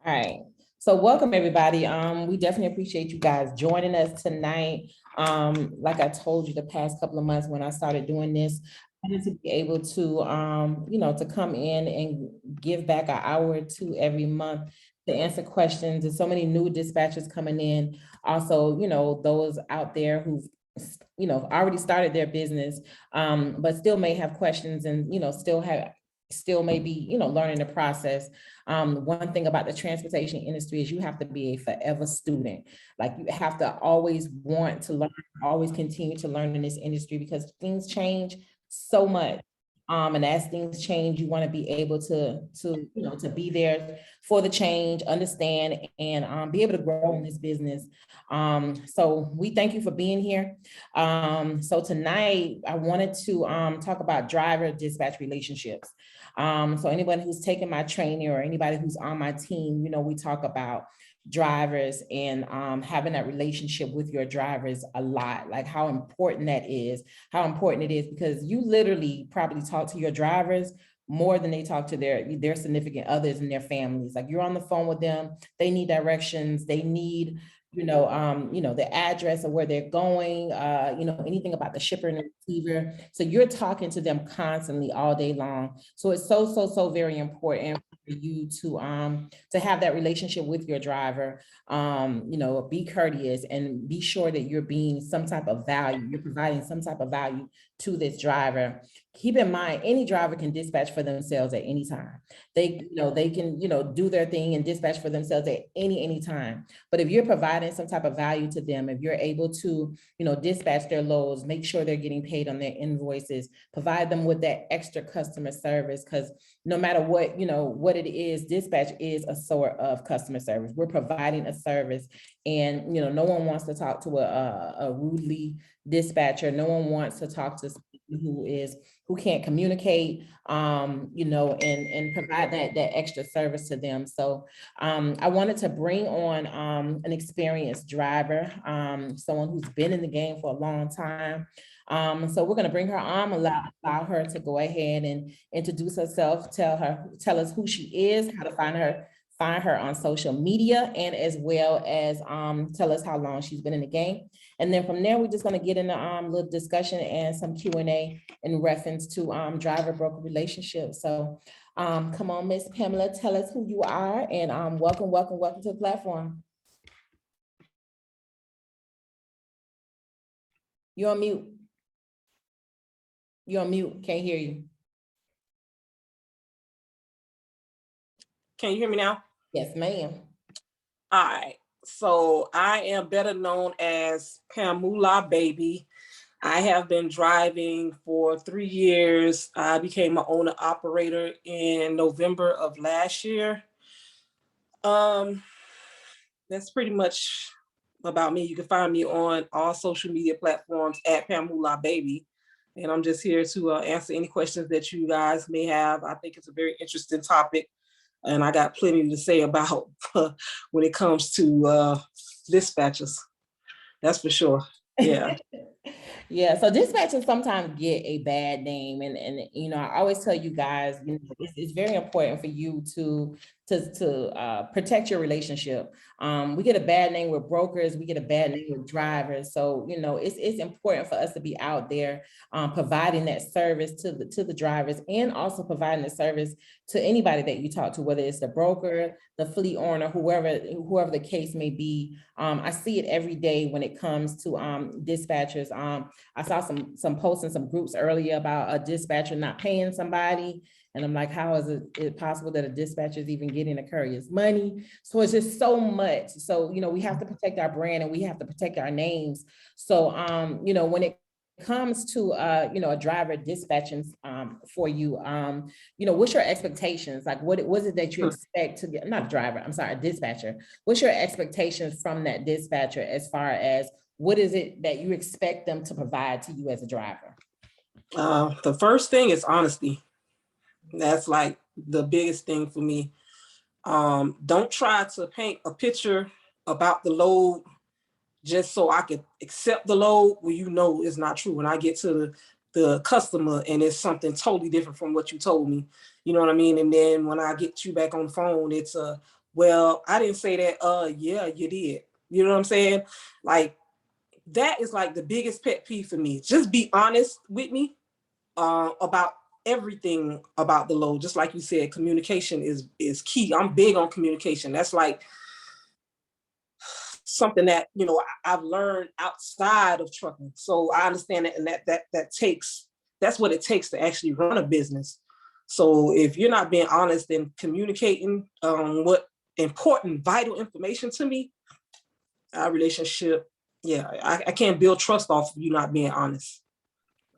All right. So welcome everybody. We definitely appreciate you guys joining us tonight. Like I told you the past couple of months when I started doing this, I wanted to be able to to come in and give back an hour or two every month to answer questions. There's so many new dispatchers coming in. Also, those out there who've already started their business, but still may have questions and still may be learning the process. One thing about the transportation industry is you have to be a forever student. Like you have to always want to learn, always continue to learn in this industry because things change so much. And as things change, you want to be able to be there for the change, understand, and be able to grow in this business. So we thank you for being here. So tonight I wanted to talk about driver dispatch relationships. So anybody who's taken my training or anybody who's on my team, we talk about drivers and having that relationship with your drivers a lot, like how important it is, because you literally probably talk to your drivers more than they talk to their significant others and their families. Like you're on the phone with them, they need directions, they need the address of where they're going, anything about the shipper and the receiver. So you're talking to them constantly all day long. So it's so very important for you to have that relationship with your driver. Be courteous and be sure that you're being some type of value. You're providing some type of value to this driver. Keep in mind, any driver can dispatch for themselves at any time. They can, do their thing and dispatch for themselves at any time. But if you're providing some type of value to them, if you're able to, dispatch their loads, make sure they're getting paid on their invoices, provide them with that extra customer service, because no matter what it is, dispatch is a sort of customer service. We're providing a service, and no one wants to talk to a rudely dispatcher. No one wants to talk to someone who can't communicate, and provide that extra service to them. So I wanted to bring on an experienced driver, someone who's been in the game for a long time. So we're going to bring her on, allow her to go ahead and introduce herself, tell us who she is, how to find her on social media, and as well as tell us how long she's been in the game. And then from there, we're just going to get into a little discussion and some Q&A in reference to driver-broker relationships. So come on, Miss Pamela, tell us who you are, and welcome to the platform. You're on mute. Can't hear you. Can you hear me now? Yes, ma'am. All right. So I am better known as Pamulah Baby. I have been driving for 3 years. I became an owner operator in November of last year. That's pretty much about me. You can find me on all social media platforms at Pamulah Baby. And I'm just here to answer any questions that you guys may have. I think it's a very interesting topic, and I got plenty to say about when it comes to dispatchers. That's for sure. Yeah. Yeah, so dispatchers sometimes get a bad name, and I always tell you guys, it's very important for you to protect your relationship. We get a bad name with brokers, we get a bad name with drivers. So it's important for us to be out there providing that service to the drivers, and also providing the service to anybody that you talk to, whether it's the broker, the fleet owner, whoever the case may be. I see it every day when it comes to dispatchers. I saw some posts in some groups earlier about a dispatcher not paying somebody. And I'm like, how is it possible that a dispatcher is even getting a courier's money? So it's just so much. So, we have to protect our brand, and we have to protect our names. So, when it comes to a driver dispatching for you, what's your expectations? Like what was it that you expect to get? Not a driver, I'm sorry, a dispatcher. What's your expectations from that dispatcher as far as what is it that you expect them to provide to you as a driver? The first thing is honesty. That's like the biggest thing for me. Don't try to paint a picture about the load just so I could accept the load when it's not true. When I get to the customer and it's something totally different from what you told me, you know what I mean? And then when I get you back on the phone, it's a well, I didn't say that. Yeah, you did. You know what I'm saying? Like, that is like the biggest pet peeve for me. Just be honest with me about everything about the load. Just like you said, communication is key. I'm big on communication. That's like something that, you know, I've learned outside of trucking. So I understand that, and that's what it takes to actually run a business. So if you're not being honest and communicating what important, vital information to me, our relationship, yeah, I can't build trust off of you not being honest.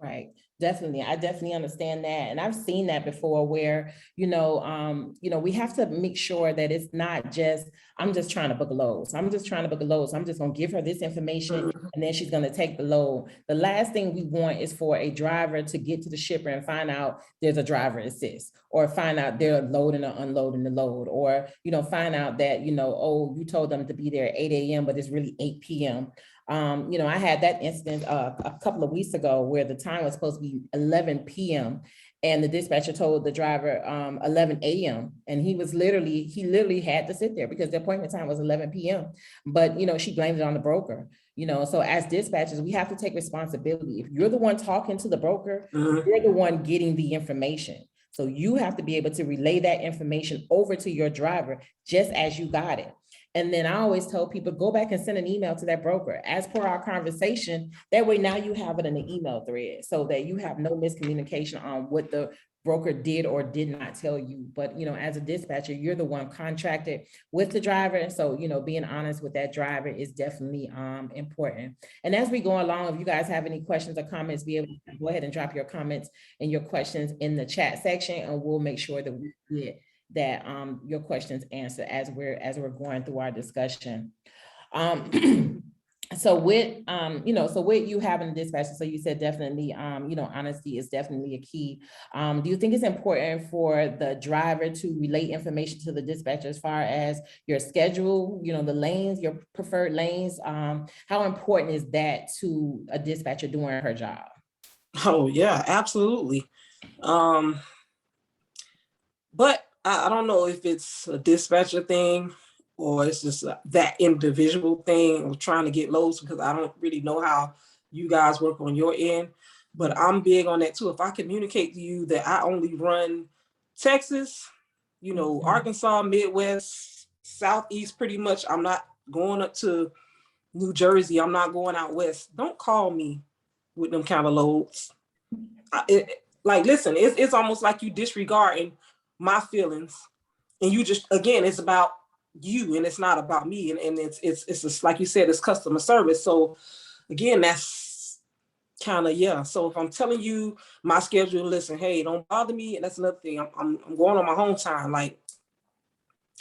Right. Definitely. I definitely understand that. And I've seen that before where, we have to make sure that it's not just, I'm just trying to book a load. So I'm just trying to book a load. So I'm just going to give her this information and then she's going to take the load. The last thing we want is for a driver to get to the shipper and find out there's a driver assist, or find out they're loading or unloading the load, or, find out that, oh, you told them to be there at 8 a.m., but it's really 8 p.m. I had that incident a couple of weeks ago where the time was supposed to be 11 p.m. and the dispatcher told the driver 11 a.m. and he literally had to sit there because the appointment time was 11 p.m. But she blamed it on the broker. So as dispatchers, we have to take responsibility. If you're the one talking to the broker, you're the one getting the information. So you have to be able to relay that information over to your driver just as you got it. And then I always tell people, go back and send an email to that broker as per our conversation. That way now you have it in the email thread so that you have no miscommunication on what the broker did or did not tell you. But, as a dispatcher, you're the one contracted with the driver. So, being honest with that driver is definitely important. And as we go along, if you guys have any questions or comments, be able to go ahead and drop your comments and your questions in the chat section, and we'll make sure that we get that your questions answered as we're going through our discussion. So with you having a dispatcher, so you said definitely honesty is definitely a key. Do you think it's important for the driver to relate information to the dispatcher as far as your schedule, the lanes, your preferred lanes? How important is that to a dispatcher doing her job? Oh yeah, absolutely. But I don't know if it's a dispatcher thing or it's just that individual thing of trying to get loads, because I don't really know how you guys work on your end. But I'm big on that too. If I communicate to you that I only run Texas, Arkansas, Midwest, Southeast, pretty much, I'm not going up to New Jersey, I'm not going out west. Don't call me with them kind of loads. Listen, it's almost like you disregarding my feelings, and you just, again, it's about you and it's not about me, and it's just, like you said, it's customer service. So again, that's kind of, yeah. So if I'm telling you my schedule, listen, hey, don't bother me, and that's another thing. I'm going on my home time. Like,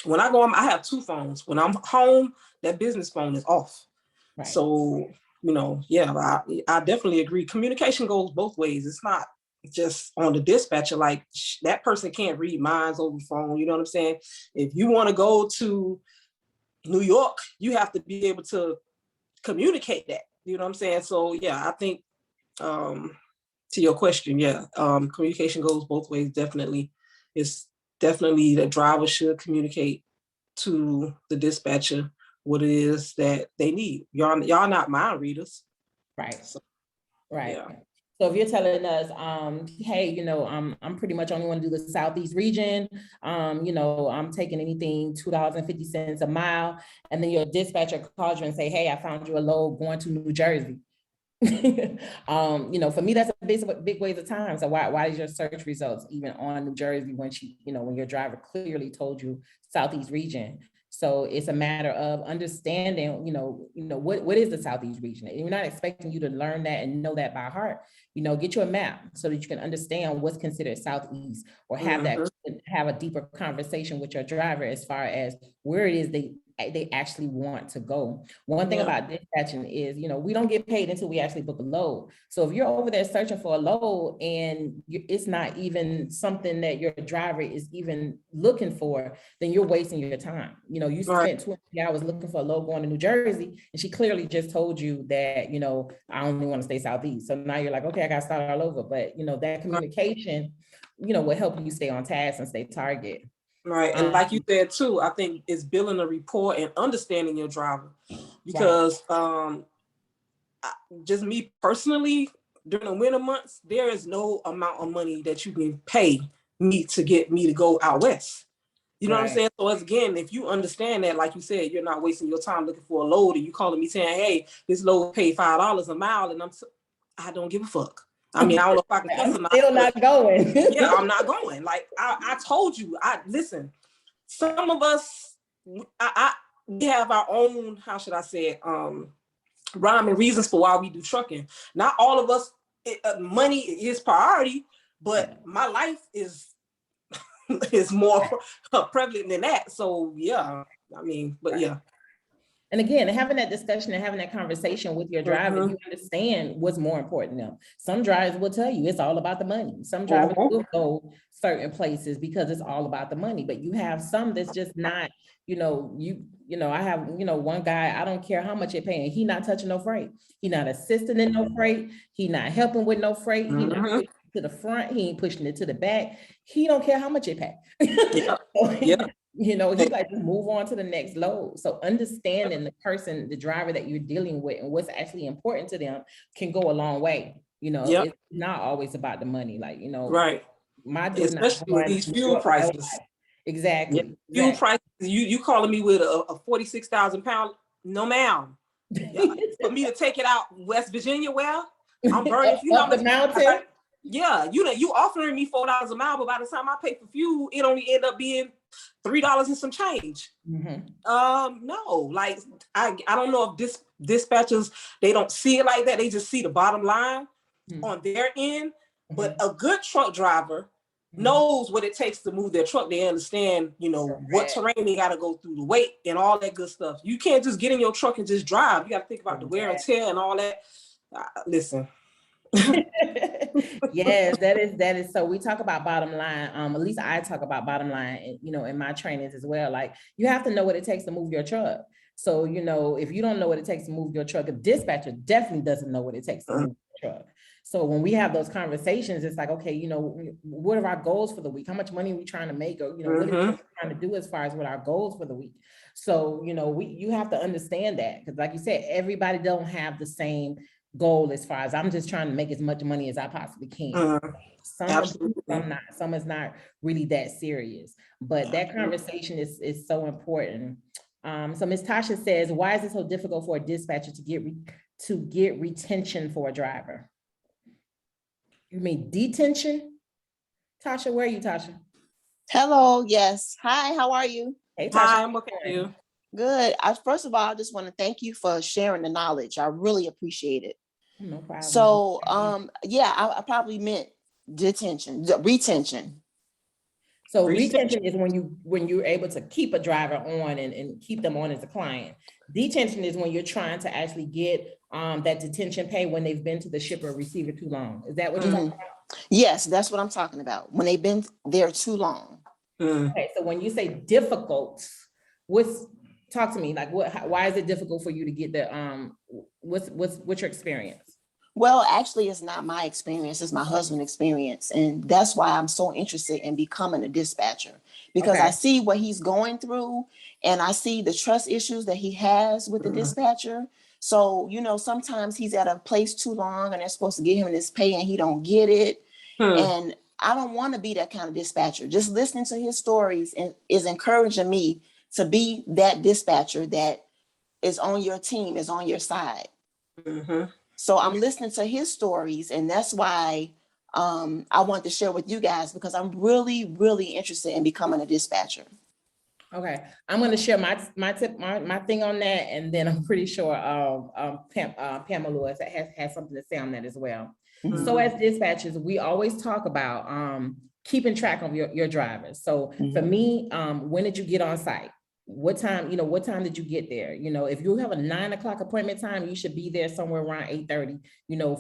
when I go on, I have two phones. When I'm home, that business phone is off. Right. So yeah, I definitely agree. Communication goes both ways. It's not just on the dispatcher. Like, that person can't read minds over the phone. You know what I'm saying? If you want to go to New York, you have to be able to communicate that. You know what I'm saying? So yeah, I think to your question, yeah, communication goes both ways. Definitely, it's definitely the driver should communicate to the dispatcher what it is that they need. Y'all not mind readers. Right. So, right. Yeah. So if you're telling us, hey, I'm pretty much only want to do the Southeast region, I'm taking anything $2.50 a mile, and then your dispatcher calls you and say, hey, I found you a load going to New Jersey. For me, that's a big waste of time. So why is your search results even on New Jersey when when your driver clearly told you Southeast region? So it's a matter of understanding, what is the Southeast region? And we're not expecting you to learn that and know that by heart. Get you a map so that you can understand what's considered Southeast, or have a deeper conversation with your driver as far as where it is they actually want to go. One thing about dispatching is, we don't get paid until we actually book a load. So if you're over there searching for a load and it's not even something that your driver is even looking for, then you're wasting your time. You spent 20 hours looking for a load going to New Jersey, and she clearly just told you that, I only want to stay Southeast. So now you're like, okay, I got to start all over. But, that communication, will help you stay on task and stay target. Right. And like you said too, I think it's building a rapport and understanding your driver. Because just me personally, during the winter months, there is no amount of money that you can pay me to get me to go out west. You know what I'm saying? So as again, if you understand that, like you said, you're not wasting your time looking for a load, and you calling me saying, "Hey, this load paid $5 a mile," and I don't give a fuck. I mean, I don't know if I can cuss or not. Still not going. Yeah, I'm not going. Like I told you, listen. Some of us, we have our own. How should I say it? Rhyme and reasons for why we do trucking. Not all of us. Money is priority, but my life is more prevalent than that. So yeah, I mean, but yeah. And again, having that discussion and having that conversation with your driver, you understand what's more important to them. Some drivers will tell you it's all about the money. Some drivers will go certain places because it's all about the money. But you have some that's just not, I have, one guy, I don't care how much you're paying. He not touching no freight. He not assisting in no freight. He not helping with no freight. He not pushing it to the front. He ain't pushing it to the back. He don't care how much you pay. He like just move on to the next load. So understanding the person, the driver that you're dealing with and what's actually important to them can go a long way. It's not always about the money. Like, right. My dude, especially with these fuel prices. Exactly. Fuel prices. You calling me with a 46,000 pound? No, ma'am. For me to take it out West Virginia, well, I'm burning. You know how much the mountain. You offering me $4 a mile, but by the time I pay for fuel, it only end up being $3 and some change. No, like I don't know if dispatchers, they don't see it like that. They just see the bottom line on their end. But a good truck driver knows what it takes to move their truck. They understand, what terrain they got to go through, the weight and all that good stuff. You can't just get in your truck and just drive. You got to think about the wear and tear and all that. Listen. Yes, that is. So we talk about bottom line. At least I talk about bottom line, in my trainings as well. Like, you have to know what it takes to move your truck. So, if you don't know what it takes to move your truck, a dispatcher definitely doesn't know what it takes to move your truck. So when we have those conversations, it's like, okay, what are our goals for the week? How much money are we trying to make? Or, what are we trying to do as far as what our goals for the week? So, you have to understand that, because like you said, everybody don't have the same goal as far as I'm just trying to make as much money as I possibly can. Some is not really that serious, but that conversation is so important. So Ms. Tasha says, why is it so difficult for a dispatcher to get retention for a driver? You mean detention? Tasha, where are you, Tasha? Hello, yes. Hi, how are you? Hey, Tasha. Hi, I'm okay. You? Good. First of all, I just want to thank you for sharing the knowledge. I really appreciate it. No problem. So, I probably meant retention. So retention is when you're able to keep a driver on and keep them on as a client. Detention is when you're trying to actually get that detention pay when they've been to the shipper or receiver too long. Is that what you're talking about? Yes, that's what I'm talking about. When they've been there too long. Okay, so when you say difficult, talk to me, like why is it difficult for you to get the what's your experience? Well, actually, it's not my experience, it's my husband's experience. And that's why I'm so interested in becoming a dispatcher, because I see what he's going through and I see the trust issues that he has with the dispatcher. So, sometimes he's at a place too long and they're supposed to get him his pay and he don't get it. And I don't want to be that kind of dispatcher. Just listening to his stories is encouraging me to be that dispatcher that is on your team, is on your side. So I'm listening to his stories, and that's why I want to share with you guys, because I'm really, really interested in becoming a dispatcher. Okay, I'm going to share my thing on that, and then I'm pretty sure Pamulah has something to say on that as well. So as dispatchers, we always talk about keeping track of your drivers. So for me, when did you get on site? What time did you get there? If you have a 9 o'clock appointment time, you should be there somewhere around 8:30,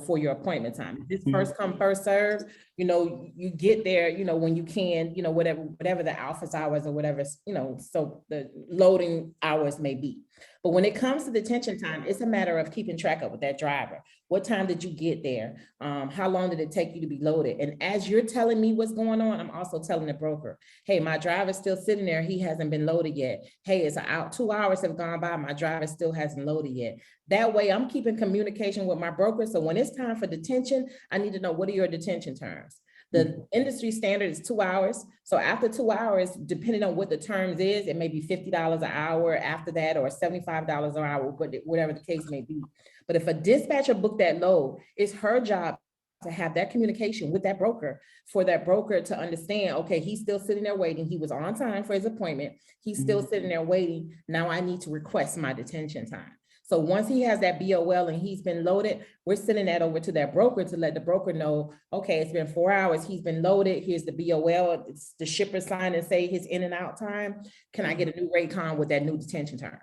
for your appointment time. If this first come, first serve, you get there, when you can, whatever the office hours or whatever, so the loading hours may be. But when it comes to detention time, it's a matter of keeping track of with that driver. What time did you get there? How long did it take you to be loaded? And as you're telling me what's going on, I'm also telling the broker, hey, my driver's still sitting there. He hasn't been loaded yet. Hey, it's out. 2 hours have gone by. My driver still hasn't loaded yet. That way I'm keeping communication with my broker. So when it's time for detention, I need to know, what are your detention terms? The industry standard is 2 hours. So after 2 hours, depending on what the terms is, it may be $50 an hour after that, or $75 an hour, whatever the case may be. But if a dispatcher booked that load, it's her job to have that communication with that broker, for that broker to understand, okay, he's still sitting there waiting. He was on time for his appointment. He's still sitting there waiting. Now I need to request my detention time. So once he has that BOL and he's been loaded, we're sending that over to that broker to let the broker know, okay, it's been 4 hours. He's been loaded. Here's the BOL. It's the shipper sign and say his in and out time. Can I get a new rate con with that new detention term?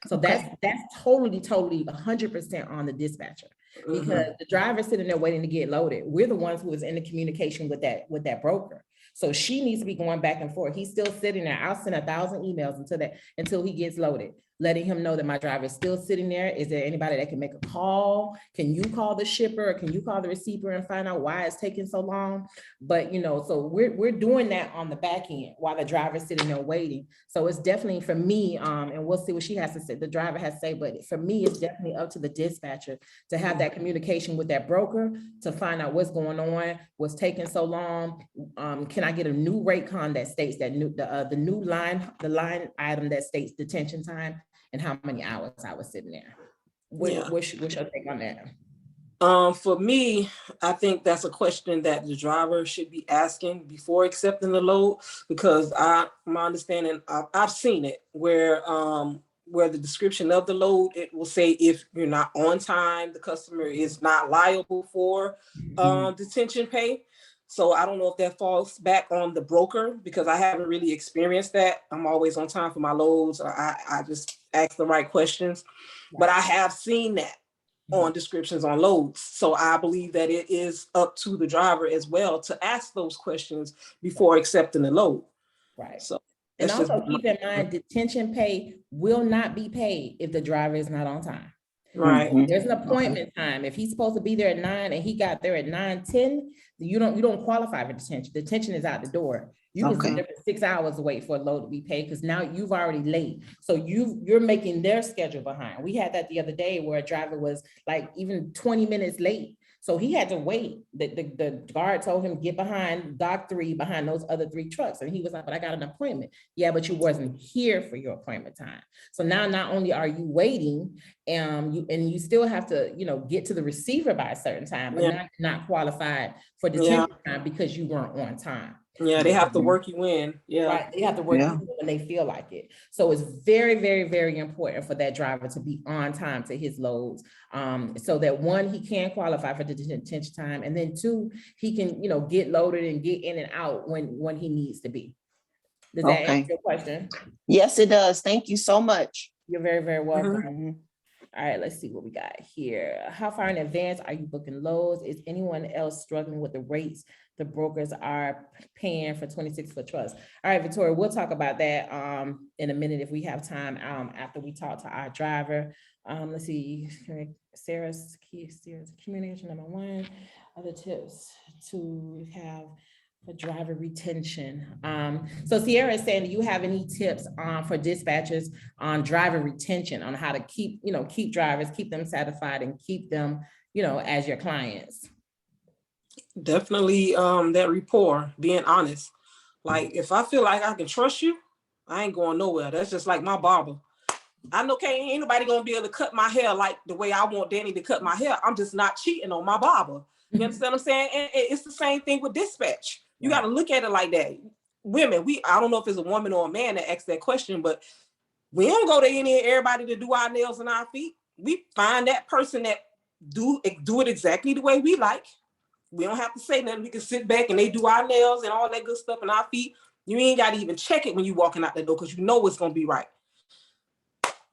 So that's totally 100% on the dispatcher, because the driver's sitting there waiting to get loaded. We're the ones who is in the communication with that broker. So she needs to be going back and forth. He's still sitting there. I'll send 1,000 emails until he gets loaded, letting him know that my driver is still sitting there. Is there anybody that can make a call? Can you call the shipper? Or can you call the receiver and find out why it's taking so long? But so we're doing that on the back end while the driver's sitting there waiting. So it's definitely, for me, and we'll see what she has to say, the driver has to say, but for me, it's definitely up to the dispatcher to have that communication with that broker to find out what's going on, what's taking so long. Can I get a new rate con that states that the new line item that states detention time and how many hours I was sitting there? What's your take on that? For me, I think that's a question that the driver should be asking before accepting the load, because my understanding, I've seen it where the description of the load, it will say if you're not on time, the customer is not liable for detention pay. So I don't know if that falls back on the broker, because I haven't really experienced that. I'm always on time for my loads. I just ask the right questions, but I have seen that on descriptions on loads. So I believe that it is up to the driver as well to ask those questions before accepting the load. Right. So, and also keep in mind, detention pay will not be paid if the driver is not on time. Right. There's an appointment time. If he's supposed to be there at 9 and he got there at 9:10, you don't qualify for detention. Detention is out the door. You can sit there for 6 hours to wait for a load to be paid, because now you've already late. So you're making their schedule behind. We had that the other day where a driver was like even 20 minutes late. So he had to wait. The guard told him, get behind dock 3, behind those other 3 trucks. And he was like, but I got an appointment. Yeah, but you wasn't here for your appointment time. So now not only are you waiting, you still have to, get to the receiver by a certain time, but not qualified for detention time because you weren't on time. Yeah, they have to work you in. Yeah. Right. They have to work you in when they feel like it. So it's very, very, very important for that driver to be on time to his loads. So that 1, he can qualify for the detention time. And then 2, he can, get loaded and get in and out when he needs to be. Does that answer your question? Yes, it does. Thank you so much. You're very, very welcome. All right, let's see what we got here. How far in advance are you booking loads? Is anyone else struggling with the rates the brokers are paying for 26-foot trucks? All right, Victoria, we'll talk about that in a minute if we have time after we talk to our driver. Let's see, Sarah's communication number 1. Other tips to have for driver retention. So Sierra is saying, do you have any tips for dispatchers on driver retention, on how to keep drivers, keep them satisfied and keep them, as your clients? Definitely that rapport, being honest. Like, if I feel like I can trust you, I ain't going nowhere. That's just like my barber. I know ain't nobody gonna be able to cut my hair like the way I want Danny to cut my hair. I'm just not cheating on my barber. You understand what I'm saying? And it's the same thing with dispatch. You got to look at it like that. Women, I don't know if it's a woman or a man that asks that question, but we don't go to everybody to do our nails and our feet. We find that person that do it exactly the way we like. We don't have to say nothing. We can sit back and they do our nails and all that good stuff and our feet. You ain't got to even check it when you walking out the door, because you know it's gonna be right.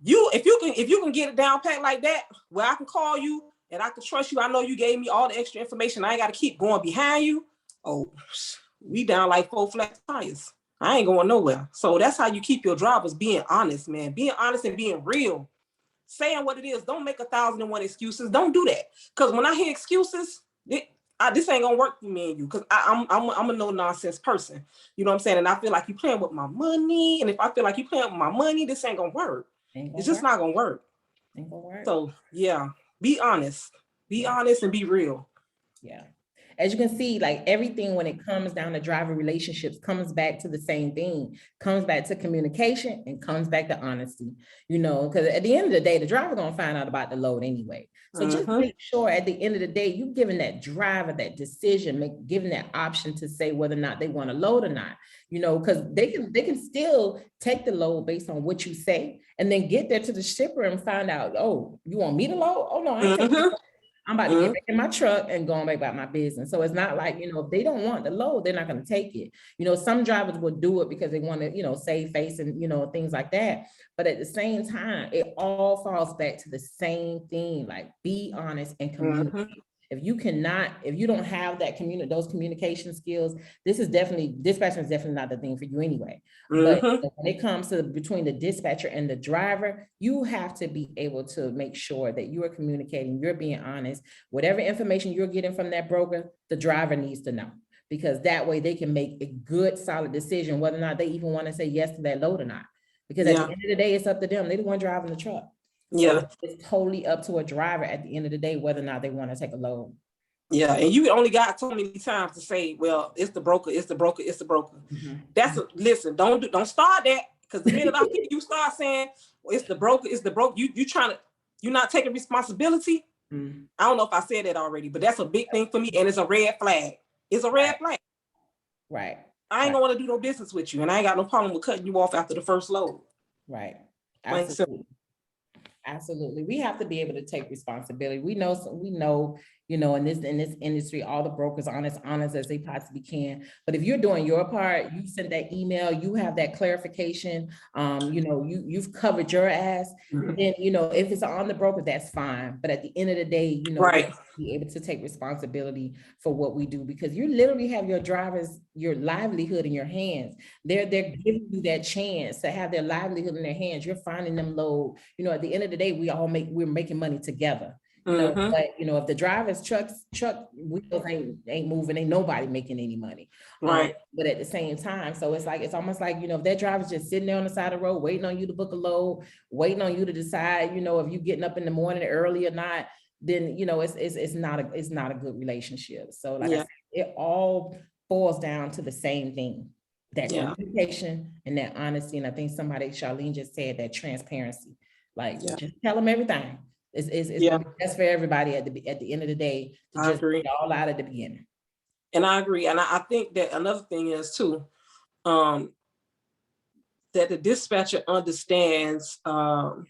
If you can get it down pat like that, where I can call you and I can trust you, I know you gave me all the extra information. I ain't got to keep going behind you. Oh, we down like 4 flat tires. I ain't going nowhere. So that's how you keep your drivers being honest, man. Being honest and being real. saying what it is. Don't make 1,001 excuses. Don't do that. Because when I hear excuses, this ain't gonna work for me and you. Because I'm a no nonsense person. You know what I'm saying? And I feel like you playing with my money. And if I feel like you playing with my money, this ain't gonna work. It's just not gonna work. Ain't gonna work. So yeah, be honest. Be honest and be real. Yeah. As you can see, like everything when it comes down to driver relationships comes back to the same thing, comes back to communication and comes back to honesty, you know, because at the end of the day, the driver gonna find out about the load anyway. So just make sure at the end of the day, you giving that driver that decision, giving that option to say whether or not they want to load or not, you know, because they can still take the load based on what you say and then get there to the shipper and find out, oh, you want me to load? Oh no, I ain't taking it. I'm about to get back in my truck and going back about my business. So it's not like, you know, if they don't want the load, they're not going to take it. You know, some drivers will do it because they want to, you know, save face and, you know, things like that. But at the same time, it all falls back to the same thing, like be honest and communicate. If you don't have that those communication skills, dispatcher is definitely not the thing for you anyway. But when it comes to between the dispatcher and the driver, you have to be able to make sure that you are communicating, you're being honest. Whatever information you're getting from that broker, the driver needs to know, because that way they can make a good, solid decision whether or not they even want to say yes to that load or not. Because at the end of the day, it's up to them. They're the one driving the truck. So it's totally up to a driver at the end of the day whether or not they want to take a load. Yeah, and you only got so many times to say, well, it's the broker, it's the broker, it's the broker. Listen, don't start that, because the minute you start saying, well, it's the broker, you're not taking responsibility. I don't know if I said that already, but that's a big thing for me, and it's a red flag. It's a red flag. Right. I ain't gonna want to do no business with you, and I ain't got no problem with cutting you off after the first load. Right. Absolutely. Absolutely. We have to be able to take responsibility. We know, you know, in this industry, all the brokers are honest as they possibly can. But if you're doing your part, you sent that email, you have that clarification, you know, you've covered your ass, then, you know, if it's on the broker, that's fine. But at the end of the day, you know, be able to take responsibility for what we do, because you literally have your livelihood in your hands. They're giving you that chance to have their livelihood in their hands. You're finding them load. You know, at the end of the day, we're making money together. You know, but you know, if the driver's truck wheels ain't moving, ain't nobody making any money. Right. But at the same time, so it's almost like, you know, if that driver's just sitting there on the side of the road, waiting on you to book a load, waiting on you to decide, you know, if you're getting up in the morning early or not, then, you know, it's not a good relationship. So like I said, it all boils down to the same thing, that communication and that honesty. And I think Charlene just said that transparency, like just tell them everything. It's gonna be best for everybody at the end of the day to just get it all out at the beginning. And I agree. And I think that another thing is too, that the dispatcher understands or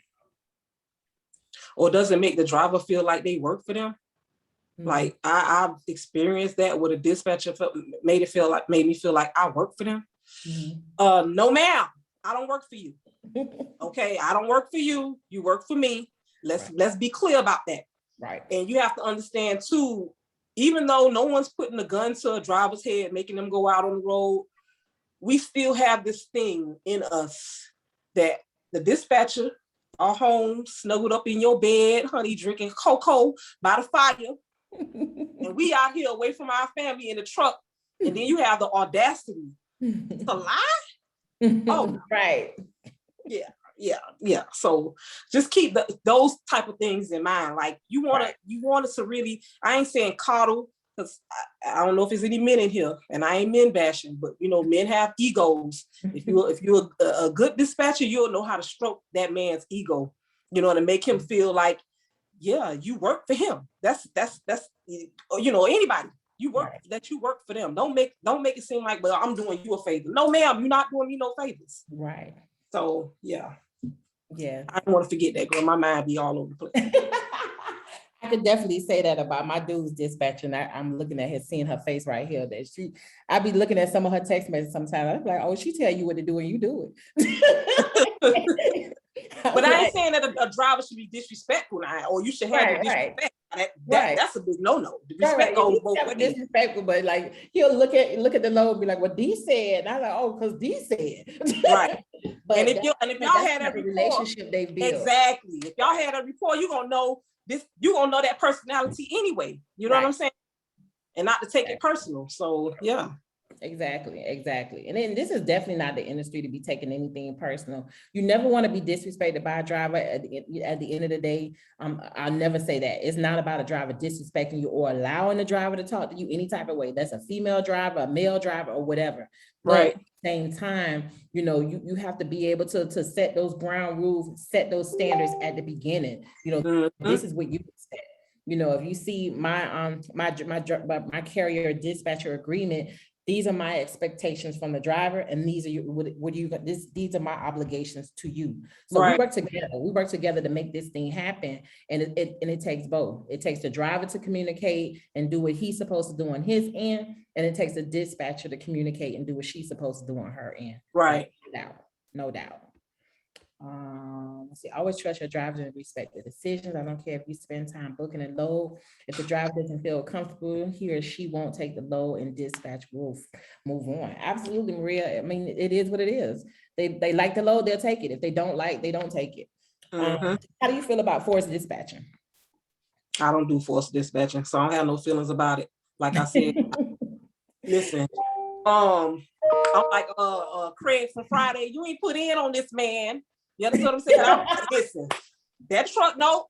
doesn't make the driver feel like they work for them. Like I've experienced that where the dispatcher made me feel like I work for them. No, ma'am, I don't work for you. Okay, I don't work for you. You work for me. Let's be clear about that. Right. And you have to understand too, even though no one's putting a gun to a driver's head, making them go out on the road, we still have this thing in us that the dispatcher are home, snuggled up in your bed, honey, drinking cocoa by the fire. And we out here away from our family in the truck. And then you have the audacity to lie? Oh, right. Yeah. So just keep those type of things in mind. Like you want us to really, I ain't saying coddle, because I don't know if there's any men in here, and I ain't men bashing, but you know, men have egos. If you're a good dispatcher, you'll know how to stroke that man's ego, you know, to make him feel like, yeah, you work for him. That's you know, anybody. You work for them. Don't make it seem like, well, I'm doing you a favor. No, ma'am, you're not doing me no favors. Right. So yeah. I don't want to forget that, girl. My mind be all over the place. I could definitely say that about my dude's dispatcher. And I'm looking at her, seeing her face right here. That I be looking at some of her text messages sometimes. I'm like, oh, she tell you what to do and you do it. But I ain't saying that a driver should be disrespectful now, or you should have no disrespect. That's a big no-no. The respect goes both ways. Disrespectful, but like he'll look at the load and be like, "Well, D said," and I'm like, "Oh, because D said." Right. But and if y'all had a relationship they built, exactly. If y'all had a rapport, you're gonna know this. You're gonna know that personality anyway. You know what I'm saying? And not to take it personal. So yeah. Exactly. And then this is definitely not the industry to be taking anything personal. You never want to be disrespected by a driver. At the end of the day, I'll never say that. It's not about a driver disrespecting you or allowing the driver to talk to you any type of way. That's a female driver, a male driver, or whatever. Right. But at the same time, you have to be able to set those ground rules, set those standards at the beginning. This is what you expect. If you see my carrier dispatcher agreement, these are my expectations from the driver, and these are these are my obligations to you. So we work together. We work together to make this thing happen, and it takes both. It takes the driver to communicate and do what he's supposed to do on his end, and it takes the dispatcher to communicate and do what she's supposed to do on her end. Right. No doubt. Let's see, always trust your driver and respect the decisions. I don't care if you spend time booking a load. If the driver doesn't feel comfortable, he or she won't take the load, and dispatch will move on. Absolutely, Maria. I mean, it is what it is. They like the load, they'll take it. If they don't like, they don't take it. How do you feel about forced dispatching? I don't do forced dispatching, so I don't have no feelings about it. Like I said, listen, I'm like Craig from Friday. You ain't put in on this, man. You understand what I'm saying? Listen, that truck, no,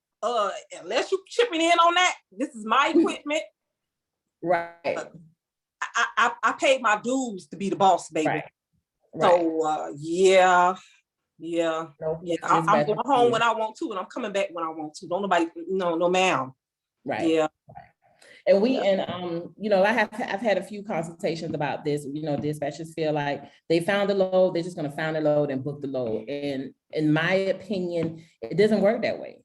unless you chipping in on that, this is my equipment. Right. I paid my dues to be the boss, baby. Right. So yeah. I'm going home when I want to, and I'm coming back when I want to. Don't nobody, no ma'am. Right. Yeah. And I've had a few consultations about this. Dispatchers feel like they found the load, they're just going to find the load and book the load. And in my opinion, it doesn't work that way.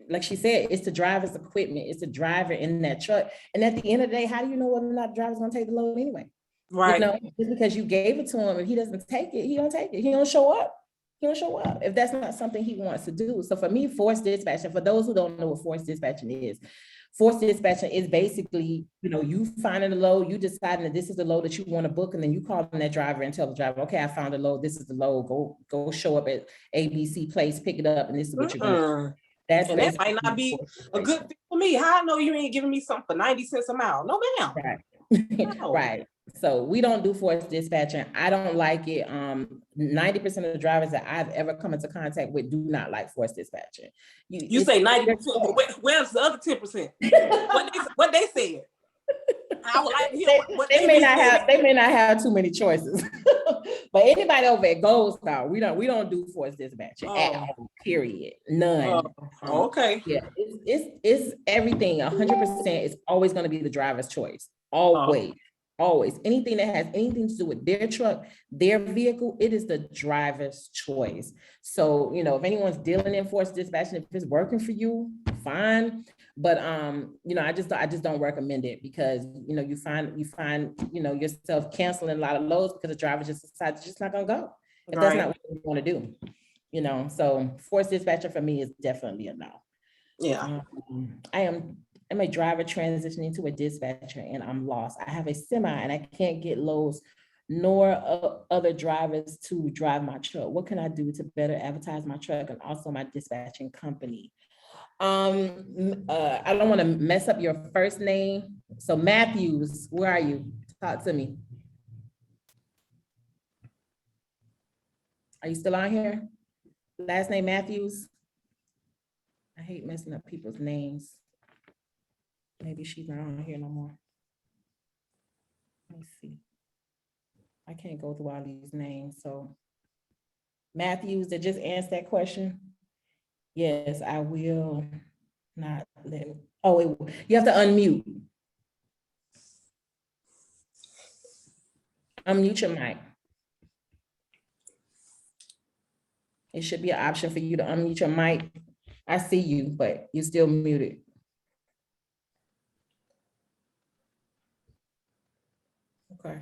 Like she said, it's the driver's equipment, it's the driver in that truck. And at the end of the day, how do you know whether or not the driver's going to take the load anyway? Right. Just because you gave it to him, if he doesn't take it, he don't take it. He don't show up. If that's not something he wants to do. So for me, forced dispatching, for those who don't know what forced dispatching is basically, you finding the load, you deciding that this is the load that you want to book, and then you call that driver and tell the driver, okay, I found the load, this is the load, go show up at ABC place, pick it up, and this is what you're going to do. That might not be a good fit for me. How I know you ain't giving me something for 90 cents a mile? No, ma'am. Right. No. Right. So we don't do forced dispatching. I don't like it. 90% of the drivers that I've ever come into contact with do not like forced dispatching. You say 90%, but where's the other 10%? what they said? I would like to hear what they may not have too many choices. But anybody over at Gold Star, we don't do forced dispatching at all. Period. None. Okay. Yeah, it's everything. 100%. It's always going to be the driver's choice. Always. Anything that has anything to do with their truck, their vehicle, it is the driver's choice. So, if anyone's dealing in forced dispatching, if it's working for you, fine. But I just don't recommend it, because you find yourself canceling a lot of loads because the driver just decides just not gonna go. If that's not what you want to do. So forced dispatching for me is definitely a no. Yeah. I'm a driver transitioning to a dispatcher, and I'm lost. I have a semi and I can't get loads nor other drivers to drive my truck. What can I do to better advertise my truck and also my dispatching company? I don't want to mess up your first name. So Matthews, where are you? Talk to me. Are you still on here? Last name Matthews? I hate messing up people's names. Maybe she's not on here no more. Let's see. I can't go through all these names. So Matthews, that just answered that question. Yes, I will not let. Oh, wait, you have to unmute. Unmute your mic. It should be an option for you to unmute your mic. I see you, but you're still muted. Okay.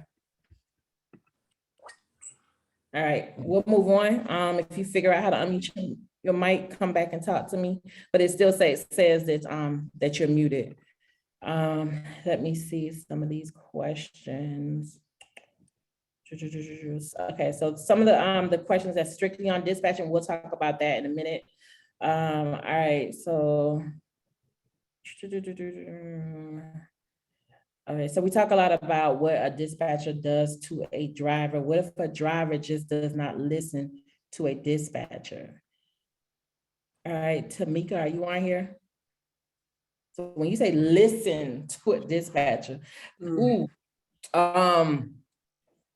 All right, we'll move on. If you figure out how to unmute your mic, come back and talk to me, but it still says that, that you're muted. Let me see some of these questions. Okay, so some of the questions that's strictly on dispatching, we'll talk about that in a minute. All right, so. Okay, so we talk a lot about what a dispatcher does to a driver. What if a driver just does not listen to a dispatcher? All right, Tamika, are you on here? So when you say listen to a dispatcher, ooh,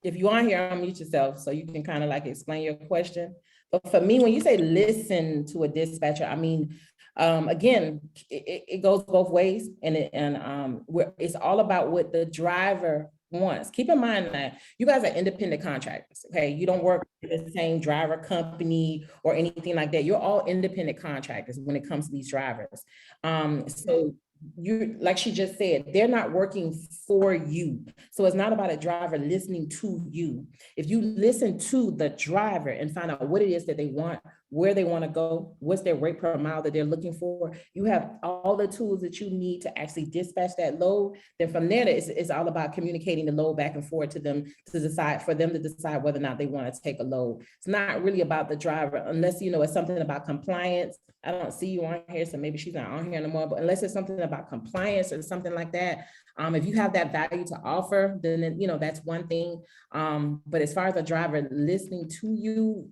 if you're on here, unmute yourself so you can kind of like explain your question. But for me, when you say listen to a dispatcher, I mean, again, it goes both ways, and it's all about what the driver wants. Keep in mind that you guys are independent contractors, okay? You don't work for the same driver company or anything like that. You're all independent contractors when it comes to these drivers. So you, like she just said, they're not working for you. So it's not about a driver listening to you. If you listen to the driver and find out what it is that they want, where they want to go, what's their rate per mile that they're looking for, you have all the tools that you need to actually dispatch that load. Then from there, it's all about communicating the load back and forth to them to decide, for them to decide whether or not they want to take a load. It's not really about the driver, unless, you know, it's something about compliance. I don't see you on here, so maybe she's not on here anymore, but unless it's something about compliance or something like that, if you have that value to offer, then, you know, that's one thing. But as far as a driver listening to you,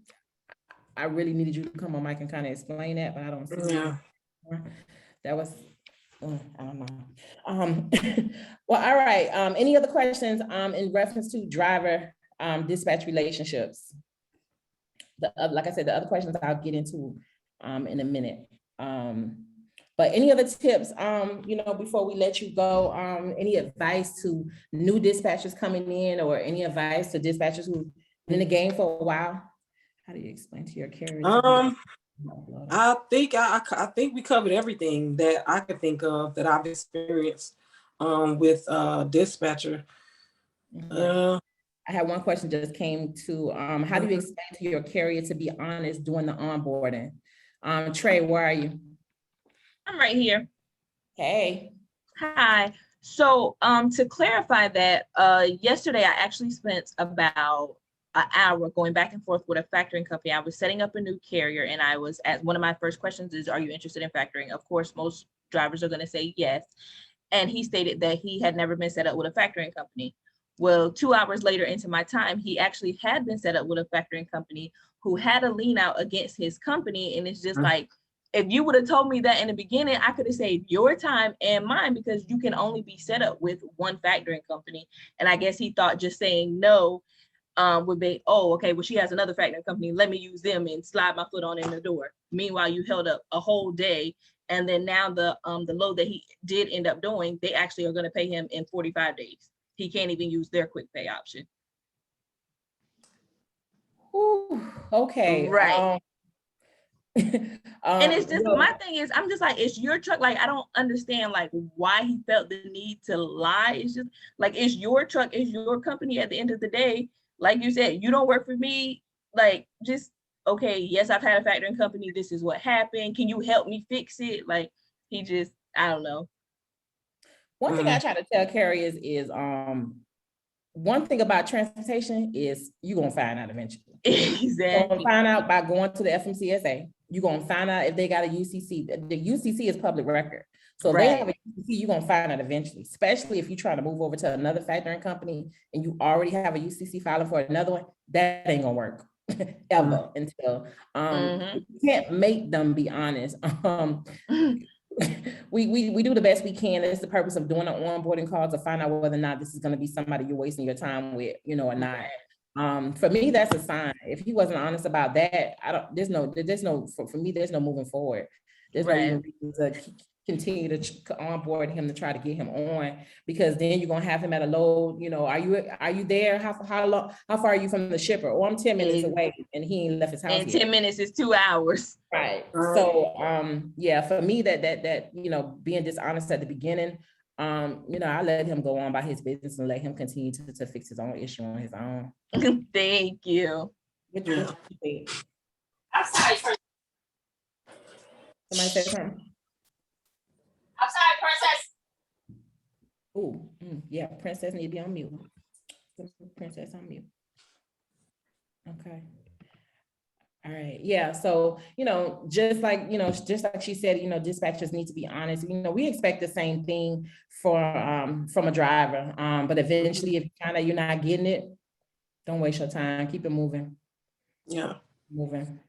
I really needed you to come on mic and kind of explain that, but I don't see you. That was, I don't know. Well, all right. Any other questions in reference to driver dispatch relationships? Like I said, the other questions I'll get into in a minute. But any other tips, you know, before we let you go, any advice to new dispatchers coming in, or any advice to dispatchers who've been in the game for a while? How do you explain to your carriers? I think we covered everything that I could think of that I've experienced with dispatcher. I had one question just came to, how do you explain to your carrier to be honest during the onboarding? Trey, where are you? I'm right here. Hey. Hi. So to clarify that, yesterday I actually spent about an hour going back and forth with a factoring company. I was setting up a new carrier, and I was at one of my first questions is, are you interested in factoring? Of course, most drivers are going to say yes. And he stated that he had never been set up with a factoring company. Well, 2 hours later into my time, he actually had been set up with a factoring company who had a lien out against his company. And it's just like, if you would have told me that in the beginning, I could have saved your time and mine, because you can only be set up with one factoring company. And I guess he thought just saying no would be, oh, okay, well, she has another factoring company, let me use them and slide my foot on in the door. Meanwhile, you held up a whole day. And then now the load that he did end up doing, they actually are going to pay him in 45 days. He can't even use their quick pay option. Ooh, okay. Right. And it's just, my thing is, I'm just like, it's your truck. Like, I don't understand like why he felt the need to lie. It's just like, it's your truck, it's your company at the end of the day. Like you said, you don't work for me. Like, just, okay, yes, I've had a factoring company. This is what happened. Can you help me fix it? Like, he just, I don't know. One thing I try to tell carriers is, one thing about transportation is you're going to find out eventually. Exactly. You're going to find out by going to the FMCSA. You're going to find out if they got a UCC. The UCC is public record. So if they have a UCC, you're going to find out eventually, especially if you're trying to move over to another factoring company and you already have a UCC filing for another one. That ain't going to work ever until you can't make them be honest. We do the best we can. It's the purpose of doing an onboarding call to find out whether or not this is going to be somebody you're wasting your time with, you know, or not. For me, that's a sign. If he wasn't honest about that, for me, there's no moving forward. There's no even reason to continue to onboard him to try to get him on, because then you're gonna have him at a load. You know, are you there? How far are you from the shipper? Or I'm 10 minutes away and he ain't left his house and yet. 10 minutes is 2 hours. Right. So yeah, for me, that you know, being dishonest at the beginning, you know, I let him go on by his business and let him continue to fix his own issue on his own. Thank you. What Yeah. you think? I'm sorry, Princess. Somebody say something? I'm sorry, Princess. Oh, yeah, Princess need to be on mute. Princess on mute. Okay. All right, yeah, so, just like she said, dispatchers need to be honest. We expect the same thing from a driver, but eventually if you're not getting it, don't waste your time, keep it moving. Yeah. Moving.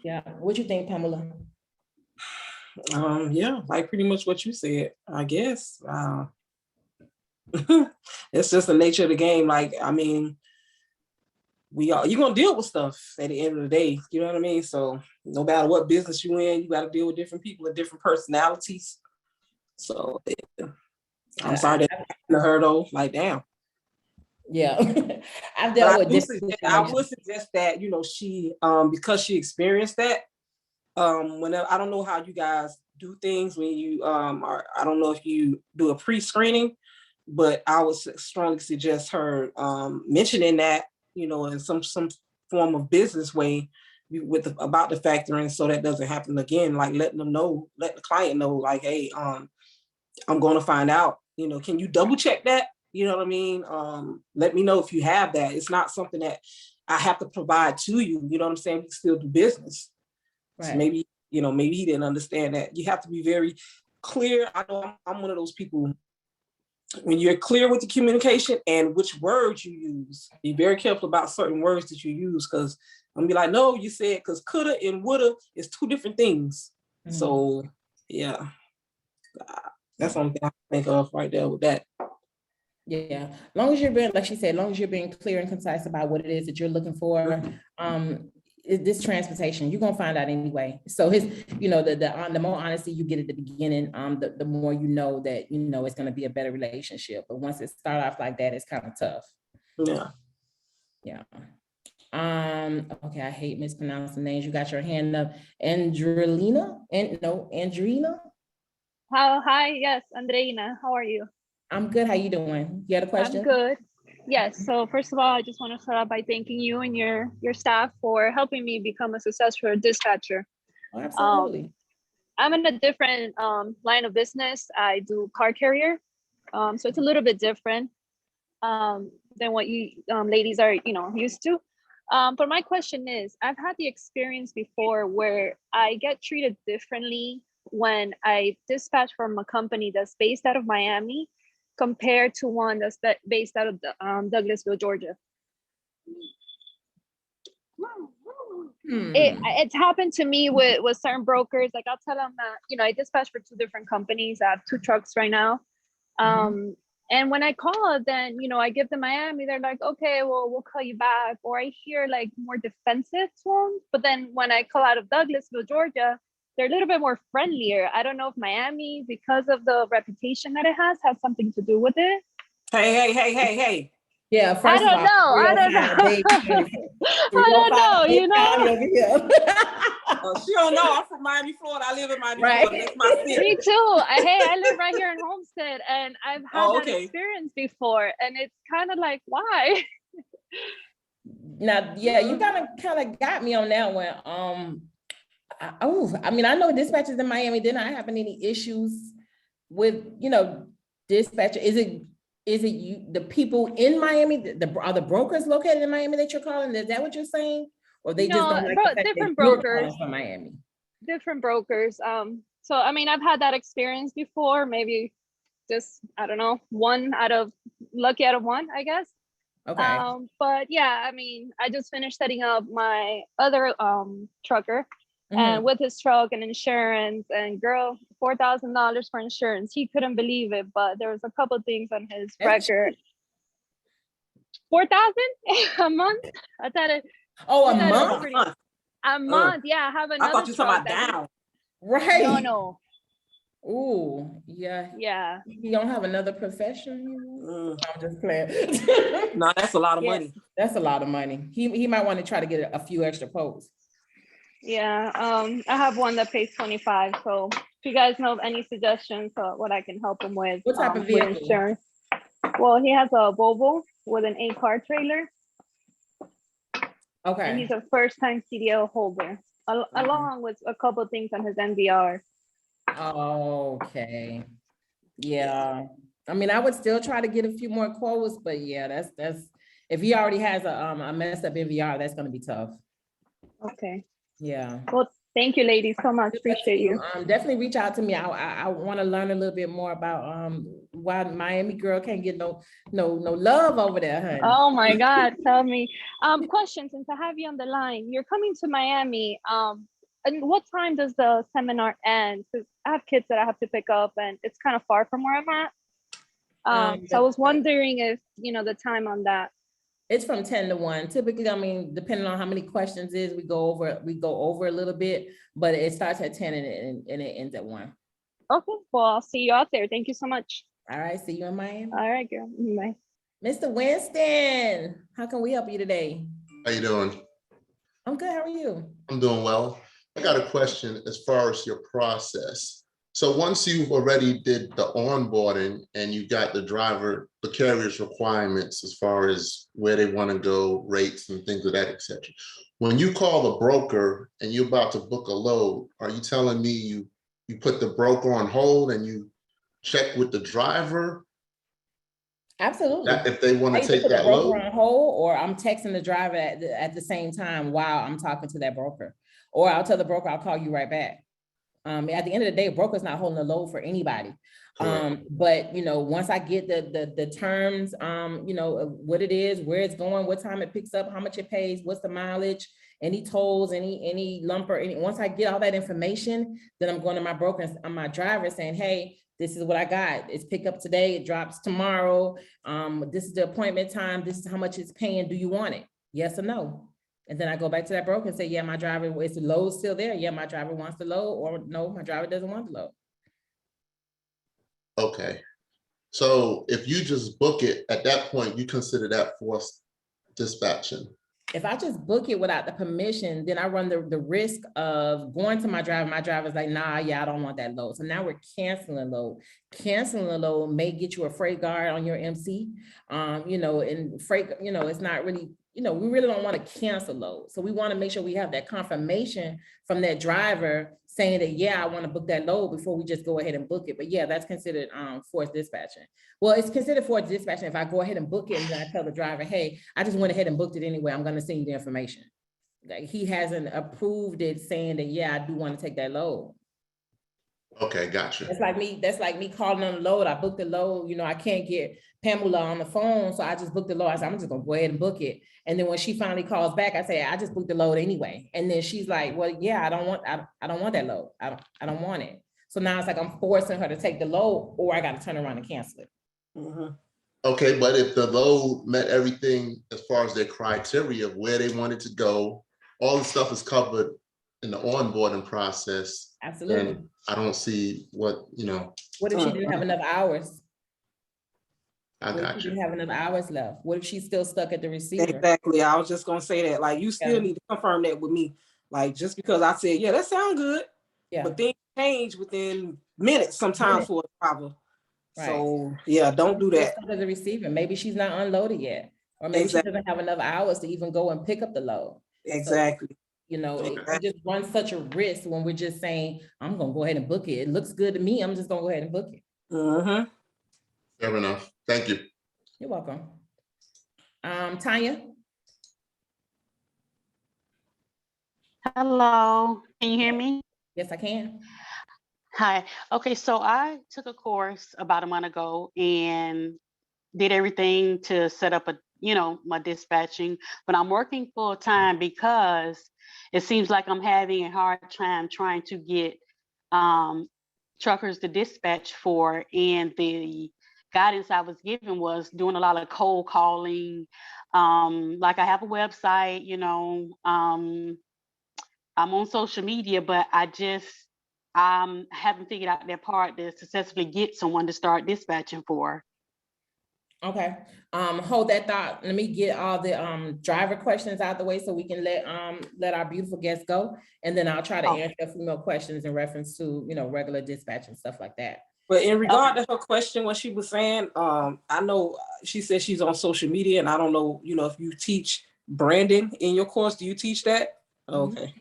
Yeah, what you think, Pamulah? Yeah, like pretty much what you said, I guess. It's just the nature of the game. Like, I mean, you're gonna deal with stuff at the end of the day, you know what I mean? So no matter what business you in, you got to deal with different people with different personalities. So I'm sorry that happened to her though. Like, damn. Yeah, I've dealt with different I would suggest that, she because she experienced that. Whenever, I don't know how you guys do things when you I don't know if you do a pre-screening, but I would strongly suggest her mentioning that, in some form of business way about the factoring, so that doesn't happen again. Like let the client know, like, hey, I'm going to find out, can you double check that? You know what I mean? Let me know if you have that. It's not something that I have to provide to you. You know what I'm saying? We can still do business. Right. So maybe he didn't understand that. You have to be very clear. I know I'm one of those people. When you're clear with the communication and which words you use, be very careful about certain words that you use, because I'm gonna be like, no, you said, because coulda and woulda is two different things. Mm-hmm. So yeah, that's something I think of right there with that. Yeah, long as you're being, like she said, long as you're being clear and concise about what it is that you're looking for, this transportation, you're gonna find out anyway. So the more honesty you get at the beginning, the more that it's gonna be a better relationship. But once it starts off like that, it's kind of tough. Yeah. Yeah. Okay, I hate mispronouncing names. You got your hand up, Andrelina. Hi, yes, Andreina. How are you? I'm good. How you doing? You had a question? I'm good. Yes. So first of all, I just want to start out by thanking you and your staff for helping me become a successful dispatcher. Oh, absolutely. I'm in a different line of business. I do car carrier, so it's a little bit different than what you ladies are used to. But my question is, I've had the experience before where I get treated differently when I dispatch from a company that's based out of Miami compared to one that's based out of Douglasville, Georgia. It's happened to me with certain brokers. Like I'll tell them that, I dispatch for two different companies. I have two trucks right now. And when I call, then, I give them Miami, they're like, okay, well, we'll call you back. Or I hear like more defensive tones. But then when I call out of Douglasville, Georgia, they're a little bit more friendlier. I don't know if Miami, because of the reputation that it has something to do with it. Hey. Yeah, I don't know. I don't know, she don't know. I'm from Miami, Florida. I live in Miami, Florida. That's my city. Me too. I live right here in Homestead, and I've had that experience before, and it's kind of like, why? Now, yeah, you kind of got me on that one. I know dispatchers in Miami did not have any issues with, dispatcher. Is it you, the people in Miami, are the brokers located in Miami that you're calling? Is that what you're saying? Or they just don't like the fact different that you're brokers calling from Miami? Different brokers. So I've had that experience before, maybe just, I don't know, lucky out of one, I guess. Okay. But yeah, I just finished setting up my other trucker. And with his truck and insurance, and girl, $4,000 for insurance. He couldn't believe it, but there was a couple of things on his record. 4,000 a month? I thought it. Oh, a month? A month, yeah. I have another. I thought you were talking about down. Right. No. Ooh, yeah. Yeah. You don't have another profession? I'm just playing. No, that's a lot of money. That's a lot of money. He might want to try to get a few extra posts. Yeah, I have one that pays 25. So if you guys know of any suggestions for what I can help him with, what type of vehicle? Insurance. Well, he has a Volvo with an 8-car trailer. and he's Okay. a first-time CDL holder, along with a couple things on his NVR. Okay. Yeah. I mean, I would still try to get a few more quotes, but yeah, that's if he already has a messed up NVR, that's gonna be tough. Okay. Yeah. Well, thank you, ladies, so much. Good luck to Appreciate you. Definitely reach out to me. I want to learn a little bit more about why Miami girl can't get no love over there, honey. Oh my God, tell me. Question, since I have you on the line, you're coming to Miami. And what time does the seminar end? Because I have kids that I have to pick up, and it's kind of far from where I'm at. So I was wondering if the time on that. It's from 10 to 1. Typically, I mean, depending on how many questions is, we go over a little bit, but it starts at 10 and it ends at 1. Okay, well, I'll see you out there. Thank you so much. All right, see you in Miami. All right, girl. Bye. Mr. Winston, how can we help you today? How you doing? I'm good, how are you? I'm doing well. I got a question as far as your process. So once you've already did the onboarding and you got the carrier's requirements as far as where they want to go, rates and things of that, etc. When you call the broker and you're about to book a load, are you telling me you put the broker on hold and you check with the driver? Absolutely. If they want I to either take put the that broker load? on hold, or I'm texting the driver at the same time while I'm talking to that broker. Or I'll tell the broker, I'll call you right back. At the end of the day, a broker's not holding the load for anybody. But once I get the terms, what it is, where it's going, what time it picks up, how much it pays, what's the mileage, any tolls, any lumper, once I get all that information, then I'm going to my broker and my driver saying, hey, this is what I got. It's pick up today, it drops tomorrow. This is the appointment time. This is how much it's paying. Do you want it? Yes or no? And then I go back to that broker and say, yeah, my driver, is the load still there? Yeah, my driver wants the load, or no, my driver doesn't want the load. Okay. So if you just book it, at that point, you consider that forced dispatching. If I just book it without the permission, then I run the risk of going to my driver. My driver's like, nah, yeah, I don't want that load. So now we're canceling load. Canceling a load may get you a freight guard on your MC. And freight, it's not really, we really don't want to cancel load. So we want to make sure we have that confirmation from that driver saying that, yeah, I want to book that load before we just go ahead and book it. But yeah, that's considered forced dispatching. Well, it's considered forced dispatching if I go ahead and book it and then I tell the driver, hey, I just went ahead and booked it anyway. I'm going to send you the information. Like, he hasn't approved it saying that, yeah, I do want to take that load. Okay, gotcha. That's like me calling on the load. I booked the load, I can't get Pamulah on the phone. So I just booked the load. I said, I'm just gonna go ahead and book it. And then when she finally calls back, I say, I just booked the load anyway. And then she's like, well, yeah, I don't want that load. I don't want it. So now it's like I'm forcing her to take the load, or I got to turn around and cancel it. Mhm. Okay, but if the load met everything as far as their criteria of where they wanted to go, all the stuff is covered in the onboarding process. Absolutely. And I don't see what. What if she didn't have enough hours? I What if got she you. didn't have enough hours left? What if she's still stuck at the receiver? Exactly. I was just gonna say that. Like, you still need to confirm that with me. Like, just because I said, yeah, that sounds good, but things change within minutes sometimes for a driver. Right. So yeah, don't do that. As a receiver, maybe she's not unloaded yet, or maybe she doesn't have enough hours to even go and pick up the load. Exactly. So, it just runs such a risk when we're just saying, I'm gonna go ahead and book it. It looks good to me. I'm just gonna go ahead and book it. Mm-hmm. Fair enough. Thank you. You're welcome. Tanya. Hello, can you hear me? Yes, I can. Hi. Okay, so I took a course about a month ago and did everything to set up my dispatching, but I'm working full time because it seems like I'm having a hard time trying to get truckers to dispatch for, and the guidance I was given was doing a lot of cold calling. Like, I have a website, I'm on social media, but I haven't figured out that part to successfully get someone to start dispatching for. Okay. Hold that thought. Let me get all the driver questions out the way so we can let our beautiful guests go. And then I'll try to answer a few more questions in reference to, regular dispatch and stuff like that. But in regard to her question, what she was saying, I know she said she's on social media, and I don't know, if you teach branding in your course. Do you teach that? Mhm. Okay.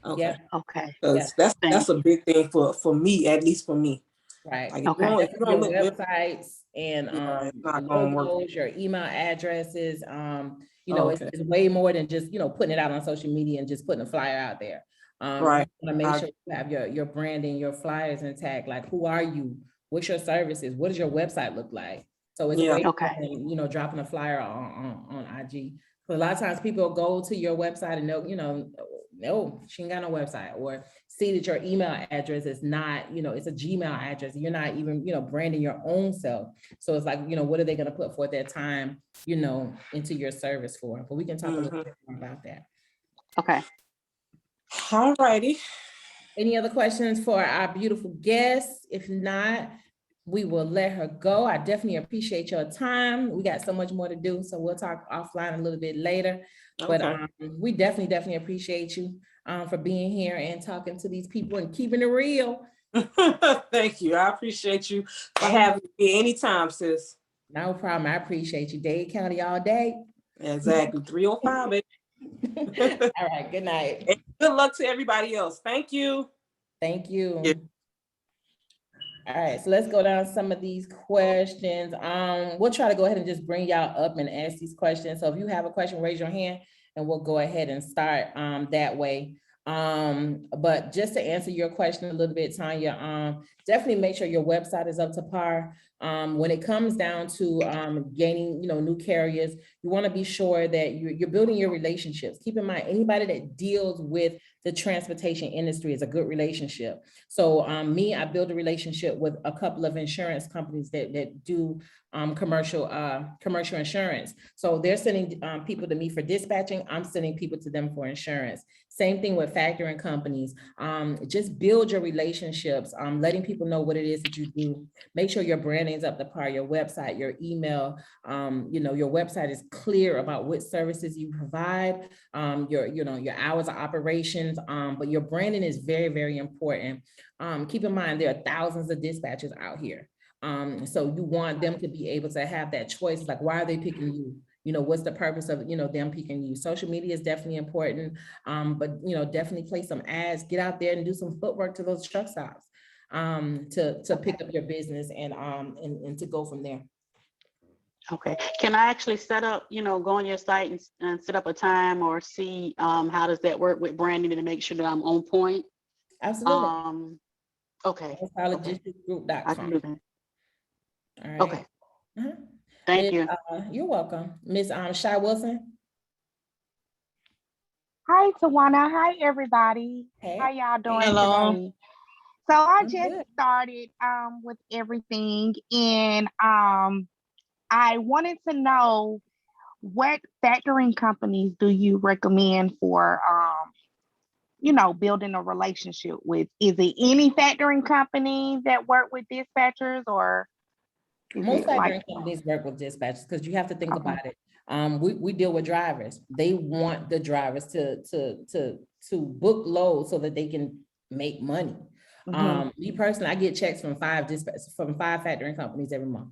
Okay. Yeah, Okay. 'Cause yeah. that's a big thing for me, at least for me. Right. Like Okay. if you don't Your look good, websites and yeah, it's not gonna work. logos, your email addresses, Oh, it's, okay. it's way more than just, putting it out on social media and just putting a flyer out there. Right. You want to make I- sure you have your branding, your flyers intact, like who are you? What's your services? What does your website look like? So it's Yeah. way more Okay. than, dropping a flyer on IG. So a lot of times people go to your website and they'll, no, she ain't got no website, or see that your email address is not, it's a Gmail address. You're not even, branding your own self. So it's like, what are they going to put forth their time, into your service for? But we can talk a little bit more about that. Okay. All righty. Any other questions for our beautiful guests? If not, we will let her go. I definitely appreciate your time. We got so much more to do, so we'll talk offline a little bit later. But Okay. we definitely appreciate you for being here and talking to these people and keeping it real. Thank you. I appreciate you for having me anytime, sis. No problem. I appreciate you. Dade County all day. Exactly. 305, baby. All right. Good night. And good luck to everybody else. Thank you. Thank you. Yeah. All right, so let's go down some of these questions. We'll try to go ahead and just bring y'all up and ask these questions. So if you have a question, raise your hand and we'll go ahead and start that way. But just to answer your question a little bit, Tanya, definitely make sure your website is up to par. When it comes down to gaining, new carriers, you want to be sure that you're building your relationships. Keep in mind, anybody that deals with the transportation industry is a good relationship. So I built a relationship with a couple of insurance companies that do commercial insurance. So they're sending people to me for dispatching. I'm sending people to them for insurance. Same thing with factoring companies. Just build your relationships, letting people know what it is that you do. Make sure your branding is up to par, your website, your email, your website is clear about what services you provide, your hours of operations, but your branding is very, very important. Keep in mind, there are thousands of dispatchers out here. So you want them to be able to have that choice. Like, why are they picking you? What's the purpose of, them picking you? Social media is definitely important, but, definitely play some ads, get out there and do some footwork to those truck stops to pick up your business and to go from there. Okay. Can I actually set up, go on your site and set up a time or see how does that work with branding to make sure that I'm on point? Absolutely. Okay. Logisticsgroup.com. I can do that. All right. Okay. Thank you. You're welcome. Miss Shy Wilson. Hi, Tawana. Hi, everybody. Hey. How y'all doing Hello. today? So I I'm just good. started with everything, and I wanted to know what factoring companies do you recommend for building a relationship with? Is it any factoring company that work with dispatchers, or is Most it like factoring companies work with dispatchers because you have to think Okay. about it. We deal with drivers. They want the drivers to book loads so that they can make money. Me personally, I get checks from five factoring companies every month.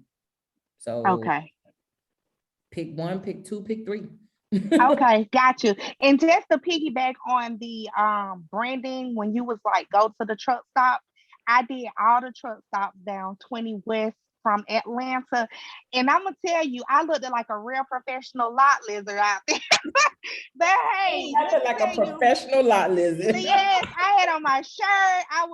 So okay. pick one, pick two, pick three. Okay, got you. And just to piggyback on the branding, when you was like go to the truck stop, I did all the truck stops down 20 West from Atlanta. And I'm gonna tell you, I looked like a real professional lot lizard out there. But hey, I feel like a professional lot lizard. yes, I had on my shirt. I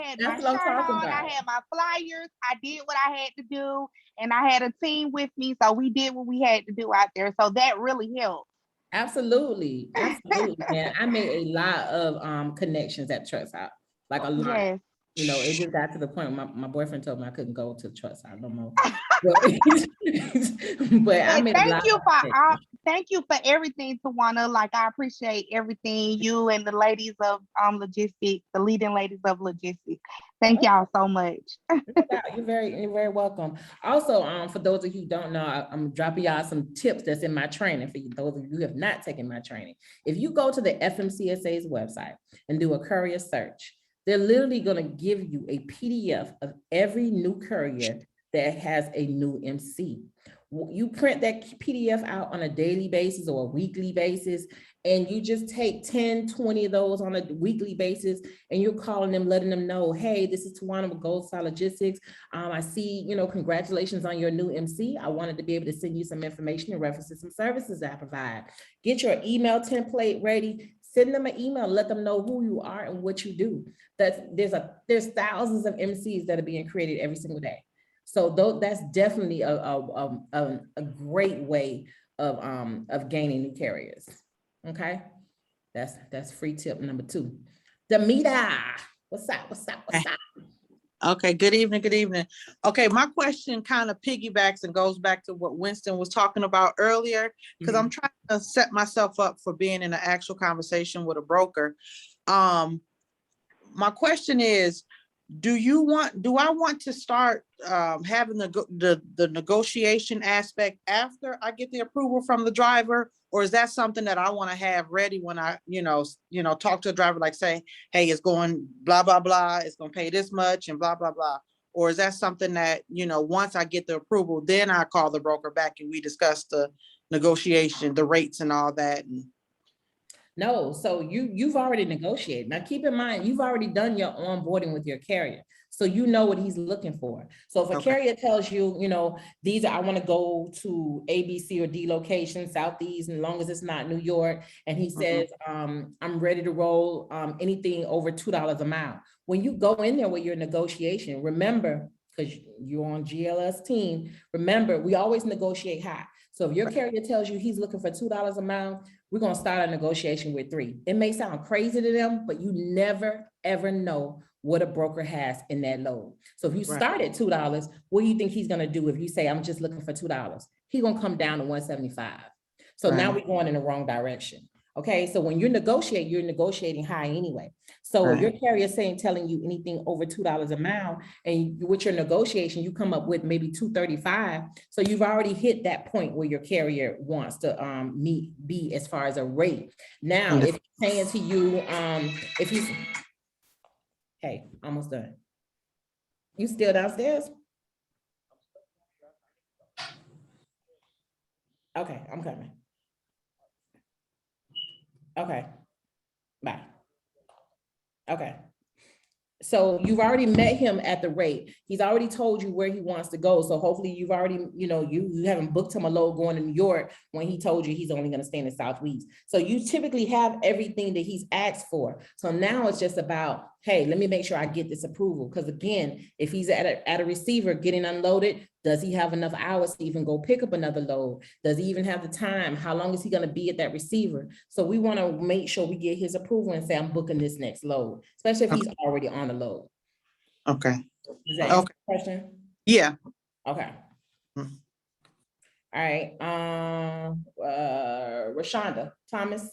had That's my what I'm shirt talking on. about. I had my flyers. I did what I had to do, and I had a team with me, so we did what we had to do out there. So that really helped. Absolutely, man. I made a lot of connections at truck stop, like a lot. Yes. It just got to the point where my boyfriend told me I couldn't go to the truck stop no more. But I made a lot of connections. Thank you for everything, Tawana. Like, I appreciate everything you and the ladies of logistics, the leading ladies of logistics. Thank y'all so much. You're very welcome. Also, for those of you who don't know, I'm dropping y'all some tips that's in my training for you, those of you who have not taken my training. If you go to the FMCSA's website and do a courier search, they're literally going to give you a PDF of every new courier that has a new MC. You print that PDF out on a daily basis or a weekly basis, and you just take 10, 20 of those on a weekly basis, and you're calling them, letting them know, hey, this is Tawana with Gold Star Logistics. I see, congratulations on your new MC. I wanted to be able to send you some information in reference to some services I provide. Get your email template ready. Send them an email, let them know who you are and what you do. There's thousands of MCs that are being created every single day. So that's definitely a great way of gaining new carriers. Okay, that's free tip number 2. Damita, what's up? Okay, good evening, good evening. Okay, my question kind of piggybacks and goes back to what Winston was talking about earlier, because I'm trying to set myself up for being in an actual conversation with a broker. My question is, do I want to start having the negotiation aspect after I get the approval from the driver? Or is that something that I want to have ready when I, talk to a driver, like say, hey, it's going blah, blah, blah, it's going to pay this much and blah, blah, blah. Or is that something that, once I get the approval, then I call the broker back and we discuss the negotiation, the rates and all that? No, so you've already negotiated. Now keep in mind, you've already done your onboarding with your carrier. So you know what he's looking for. So if a carrier tells you, I want to go to A, B, C, or D location, Southeast, as long as it's not New York, and he says, I'm ready to roll anything over $2 a mile. When you go in there with your negotiation, remember, because you're on GLS team, remember, we always negotiate high. So if your carrier tells you he's looking for $2 a mile, we're going to start a negotiation with 3. It may sound crazy to them, but you never, ever know what a broker has in that load. So if you start at $2, what do you think he's going to do if you say, I'm just looking for $2? He's going to come down to $175. So now we're going in the wrong direction. Okay, so when you're negotiating high anyway. So if your carrier is telling you anything over $2 a mile, and with your negotiation, you come up with maybe $235. So you've already hit that point where your carrier wants to be as far as a rate. Now, if he's saying to you, hey, almost done. You still downstairs? Okay, I'm coming. Okay, bye. Okay. So you've already met him at the rate. He's already told you where he wants to go. So hopefully you've already, you haven't booked him a load going to New York when he told you he's only going to stay in the Southeast. So you typically have everything that he's asked for. So now it's just about, hey, let me make sure I get this approval. Because again, if he's at a receiver getting unloaded, does he have enough hours to even go pick up another load? Does he even have the time? How long is he going to be at that receiver? So we want to make sure we get his approval and say, I'm booking this next load, especially if he's already on the load. Okay. Is that your question? Yeah. Okay. All right. Rashonda Thomas.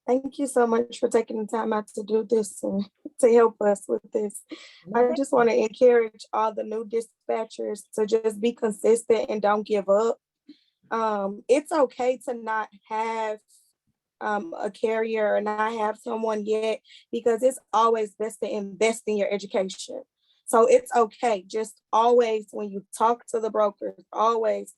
Thank you so much for taking the time out to do this and to help us with this. I just want to encourage all the new dispatchers to just be consistent and don't give up. It's okay to not have a carrier or not have someone yet, because it's always best to invest in your education. So it's okay. Just always, when you talk to the brokers, always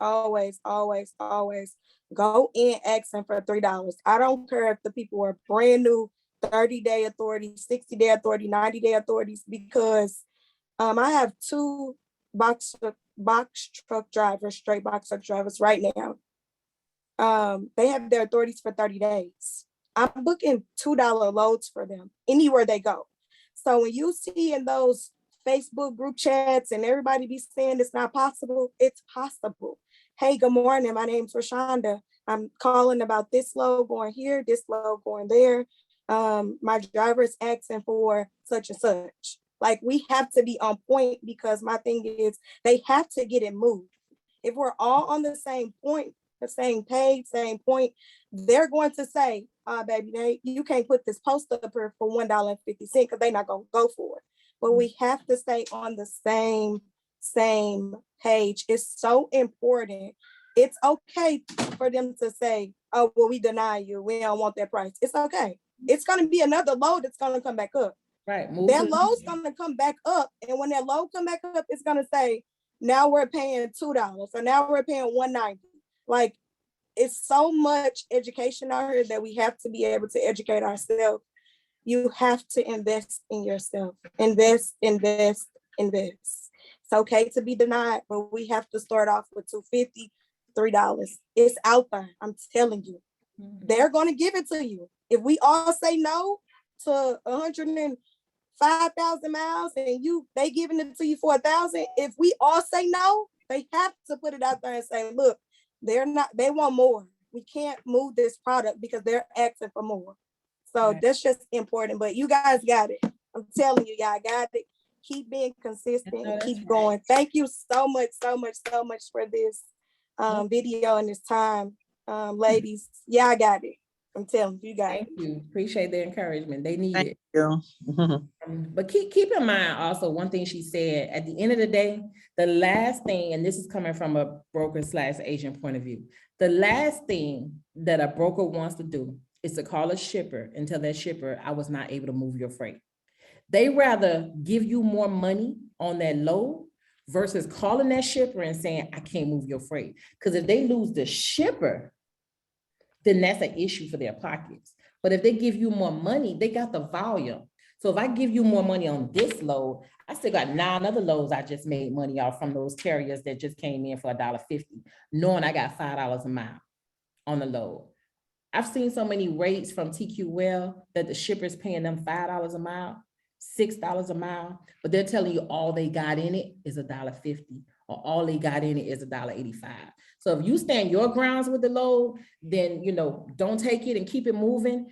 go in asking for $3. I don't care if the people are brand new, 30-day authority, 60-day authority, 90-day authorities, because I have 2 box truck drivers, straight box truck drivers right now. They have their authorities for 30 days. I'm booking $2 loads for them anywhere they go. So when you see in those Facebook group chats and everybody be saying it's not possible, it's possible. Hey, good morning. My name's Rashonda. I'm calling about this load going here, this load going there. My driver's asking for such and such. Like, we have to be on point, because my thing is they have to get it moved. If we're all on the same point, the same page, same point, they're going to say, baby, you can't put this post up here for $1.50 because they're not going to go for it. But we have to stay on the same page. It's so important. It's okay for them to say, oh, well, we deny you. We don't want that price. It's okay. It's going to be another load that's going to come back up. Right. That load's going to come back up. And when that load come back up, it's going to say, Now we're paying $2, so now we're paying $1.90. Like, it's so much education out here that we have to be able to educate ourselves. You have to invest in yourself. Invest, invest, invest. It's okay to be denied, but we have to start off with $2.50, $3. It's out there. I'm telling you. They're going to give it to you. If we all say no to 105,000 miles and they giving it to you for 1,000, if we all say no, they have to put it out there and say, look, they want more. We can't move this product because they're asking for more. So that's just important. But you guys got it. I'm telling you, y'all got it. Keep being consistent and keep going. Thank you so much for this video and this time. Ladies, I got it. I'm telling you, got it. Thank you. Appreciate the encouragement. They need it. You. But keep in mind also one thing she said, at the end of the day, the last thing, and this is coming from a broker/agent point of view, the last thing that a broker wants to do is to call a shipper and tell that shipper, I was not able to move your freight. They rather give you more money on that load versus calling that shipper and saying, I can't move your freight. Because if they lose the shipper, then that's an issue for their pockets. But if they give you more money, they got the volume. So if I give you more money on this load, I still got 9 other loads I just made money off from those carriers that just came in for $1.50, knowing I got $5 a mile on the load. I've seen so many rates from TQL that the shipper's paying them $5 a mile, $6 a mile, but they're telling you all they got in it is $1.50, or all they got in it is $1.85. So if you stand your grounds with the load, then, don't take it and keep it moving.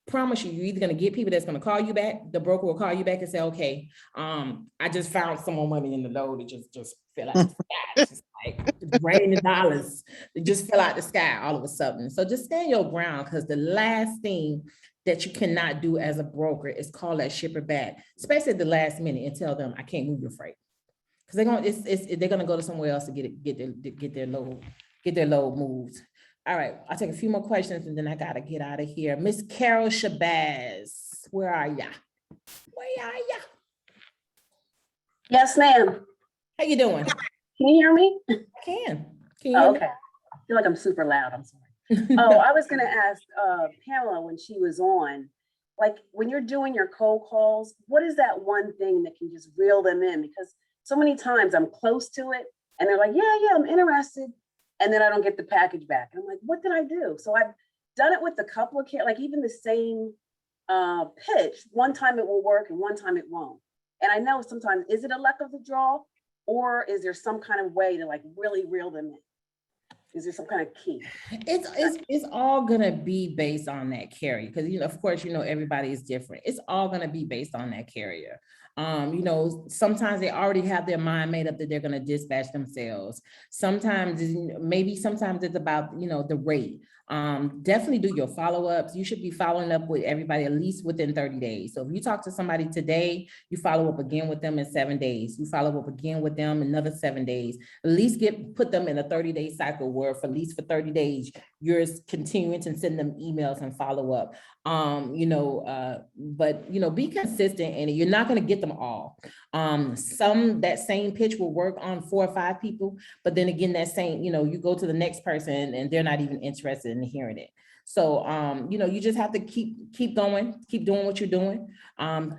Promise you, you're either going to get people that's going to call you back. The broker will call you back and say, okay, I just found some more money in the load. It just fell out the sky. It's just like raining dollars. It just fell out the sky all of a sudden. So just stand your ground, because the last thing that you cannot do as a broker is call that shipper back, especially at the last minute, and tell them I can't move your freight. Because they're gonna go to somewhere else to get their load moved. All right, I'll take a few more questions and then I gotta get out of here. Miss Carol Shabazz, where are ya? Yes, ma'am. How you doing? Can you hear me? I can. Can you hear me? Okay. I feel like I'm super loud. I'm sorry. Oh, I was gonna ask Pamela when she was on, like when you're doing your cold calls, what is that one thing that can just reel them in? Because so many times I'm close to it and they're like, yeah, I'm interested. And then I don't get the package back. And I'm like, what did I do? So I've done it with a couple of like even the same pitch. One time it will work and one time it won't. And I know sometimes, is it a luck of the draw, or is there some kind of way to like really reel them in? Is there some kind of key? It's all gonna be based on that carrier, because of course everybody is different. It's all gonna be based on that carrier. Sometimes they already have their mind made up that they're gonna dispatch themselves. Sometimes it's about the rate. Definitely do your follow-ups. You should be following up with everybody at least within 30 days. So if you talk to somebody today, you follow up again with them in 7 days. You follow up again with them another 7 days. At least put them in a 30-day cycle where for at least for 30 days, you're continuing to send them emails and follow up. But be consistent, and you're not going to get them all. That same pitch will work on 4 or 5 people, but then again, that same, you go to the next person and they're not even interested in hearing it. So, you just have to keep going, keep doing what you're doing,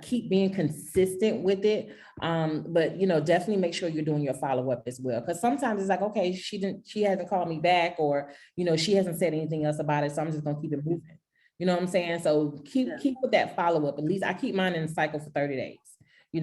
keep being consistent with it. But, definitely make sure you're doing your follow-up as well. Because sometimes it's like, okay, she hasn't called me back, or, she hasn't said anything else about it. So I'm just going to keep it moving. You know what I'm saying? So keep with that follow-up. At least I keep mine in the cycle for 30 days.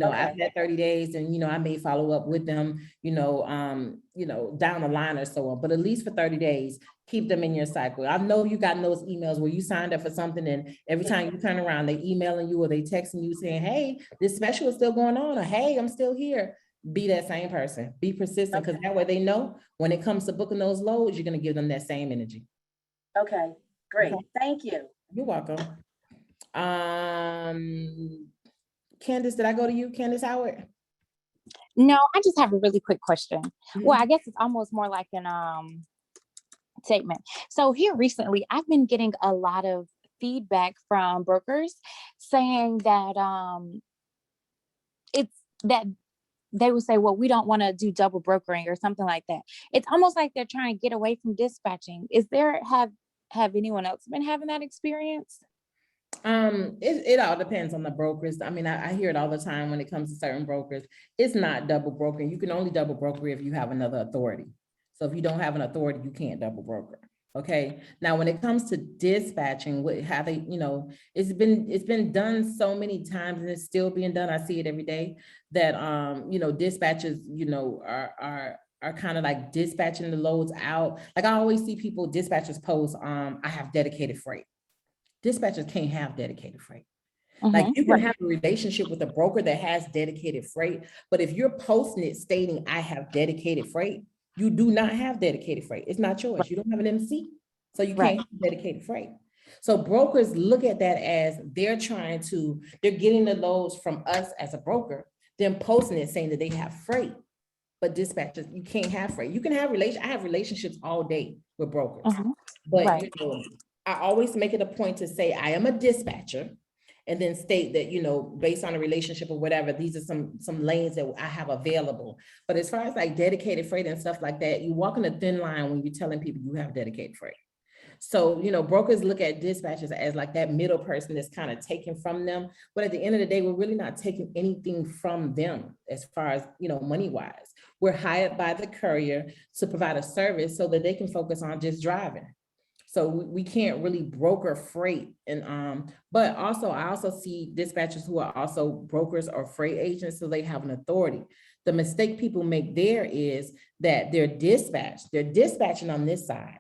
After that 30 days, and I may follow up with them, down the line or so on. But at least for 30 days, keep them in your cycle. I know you got those emails where you signed up for something, and every time you turn around, they emailing you or they texting you saying, hey, this special is still going on, or hey, I'm still here. Be that same person. Be persistent, because that way they know when it comes to booking those loads, you're going to give them that same energy. Okay, great. Okay. Thank you. You're welcome. Candace, did I go to you, Candace Howard? No, I just have a really quick question. Mm-hmm. Well, I guess it's almost more like an statement. So here recently, I've been getting a lot of feedback from brokers saying that it's that they would say, well, we don't want to do double brokering or something like that. It's almost like they're trying to get away from dispatching. Have anyone else been having that experience? It all depends on the brokers. I mean, I hear it all the time when it comes to certain brokers. It's not double brokering. You can only double broker if you have another authority. So if you don't have an authority, you can't double broker. Okay. Now, when it comes to dispatching, how they, it's been done so many times and it's still being done. I see it every day that, dispatchers, are kind of like dispatching the loads out. Like I always see people, dispatchers post, I have dedicated freight. Dispatchers can't have dedicated freight. Like you can have a relationship with a broker that has dedicated freight, but if you're posting it stating I have dedicated freight, you do not have dedicated freight. It's not yours. You don't have an MC, so you can't have dedicated freight. So brokers look at that as they're getting the loads from us as a broker, then posting it saying that they have freight. But dispatchers, you can't have freight. You can have I have relationships all day with brokers, but I always make it a point to say I am a dispatcher and then state that, based on a relationship or whatever, these are some lanes that I have available. But as far as like dedicated freight and stuff like that, you walk in a thin line when you're telling people you have dedicated freight. So, brokers look at dispatchers as like that middle person that's kind of taken from them. But at the end of the day, we're really not taking anything from them as far as, money wise. We're hired by the courier to provide a service so that they can focus on just driving. So we can't really broker freight. And but also I also see dispatchers who are also brokers or freight agents, so they have an authority. The mistake people make there is that they're dispatching on this side,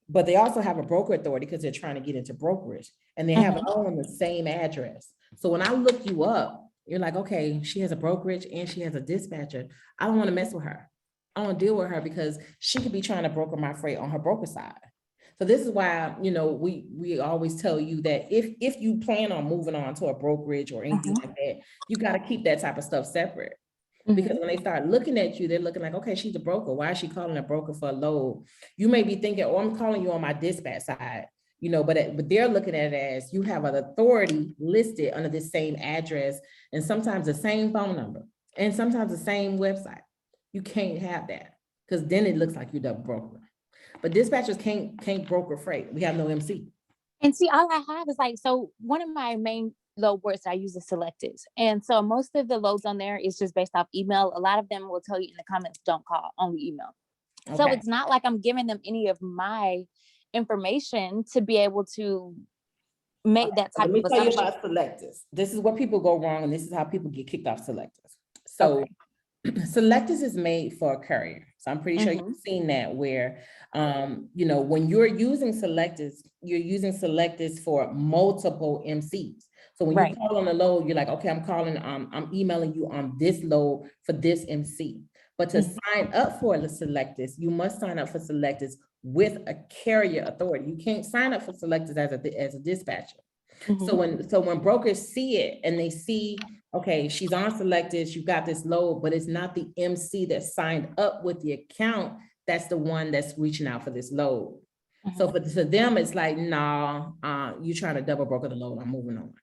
but they also have a broker authority because they're trying to get into brokerage and they have it all on the same address. So when I look you up, you're like, okay, she has a brokerage and she has a dispatcher. I don't want to mess with her. I don't deal with her because she could be trying to broker my freight on her broker side. So this is why, we always tell you that if you plan on moving on to a brokerage or anything like that, you got to keep that type of stuff separate. Because when they start looking at you, they're looking like, okay, she's a broker. Why is she calling a broker for a load? You may be thinking, oh, I'm calling you on my dispatch side, but they're looking at it as you have an authority listed under the same address and sometimes the same phone number and sometimes the same website. You can't have that because then it looks like you're double broker. But dispatchers can't broker freight. We have no MC. And see, all I have is so one of my main load boards I use is Selectives. And so most of the loads on there is just based off email. A lot of them will tell you in the comments, don't call, only email. Okay. So it's not like I'm giving them any of my information to be able to make that type of assumption. Let me tell you about Selectives. This is where people go wrong and this is how people get kicked off Selectives. So Selectives is made for a courier. So I'm pretty sure you've seen that where, when you're using Selectives for multiple MCs. So when you call on a load, you're like, okay, I'm emailing you on this load for this MC. But to sign up for the Selectives, you must sign up for Selectives with a carrier authority. You can't sign up for Selectives as a dispatcher. So when brokers see it and they see, okay, she's on Selectives, you got this load, but it's not the MC that signed up with the account. That's the one that's reaching out for this load. So for them, it's like, nah, you're trying to double broker the load. I'm moving on.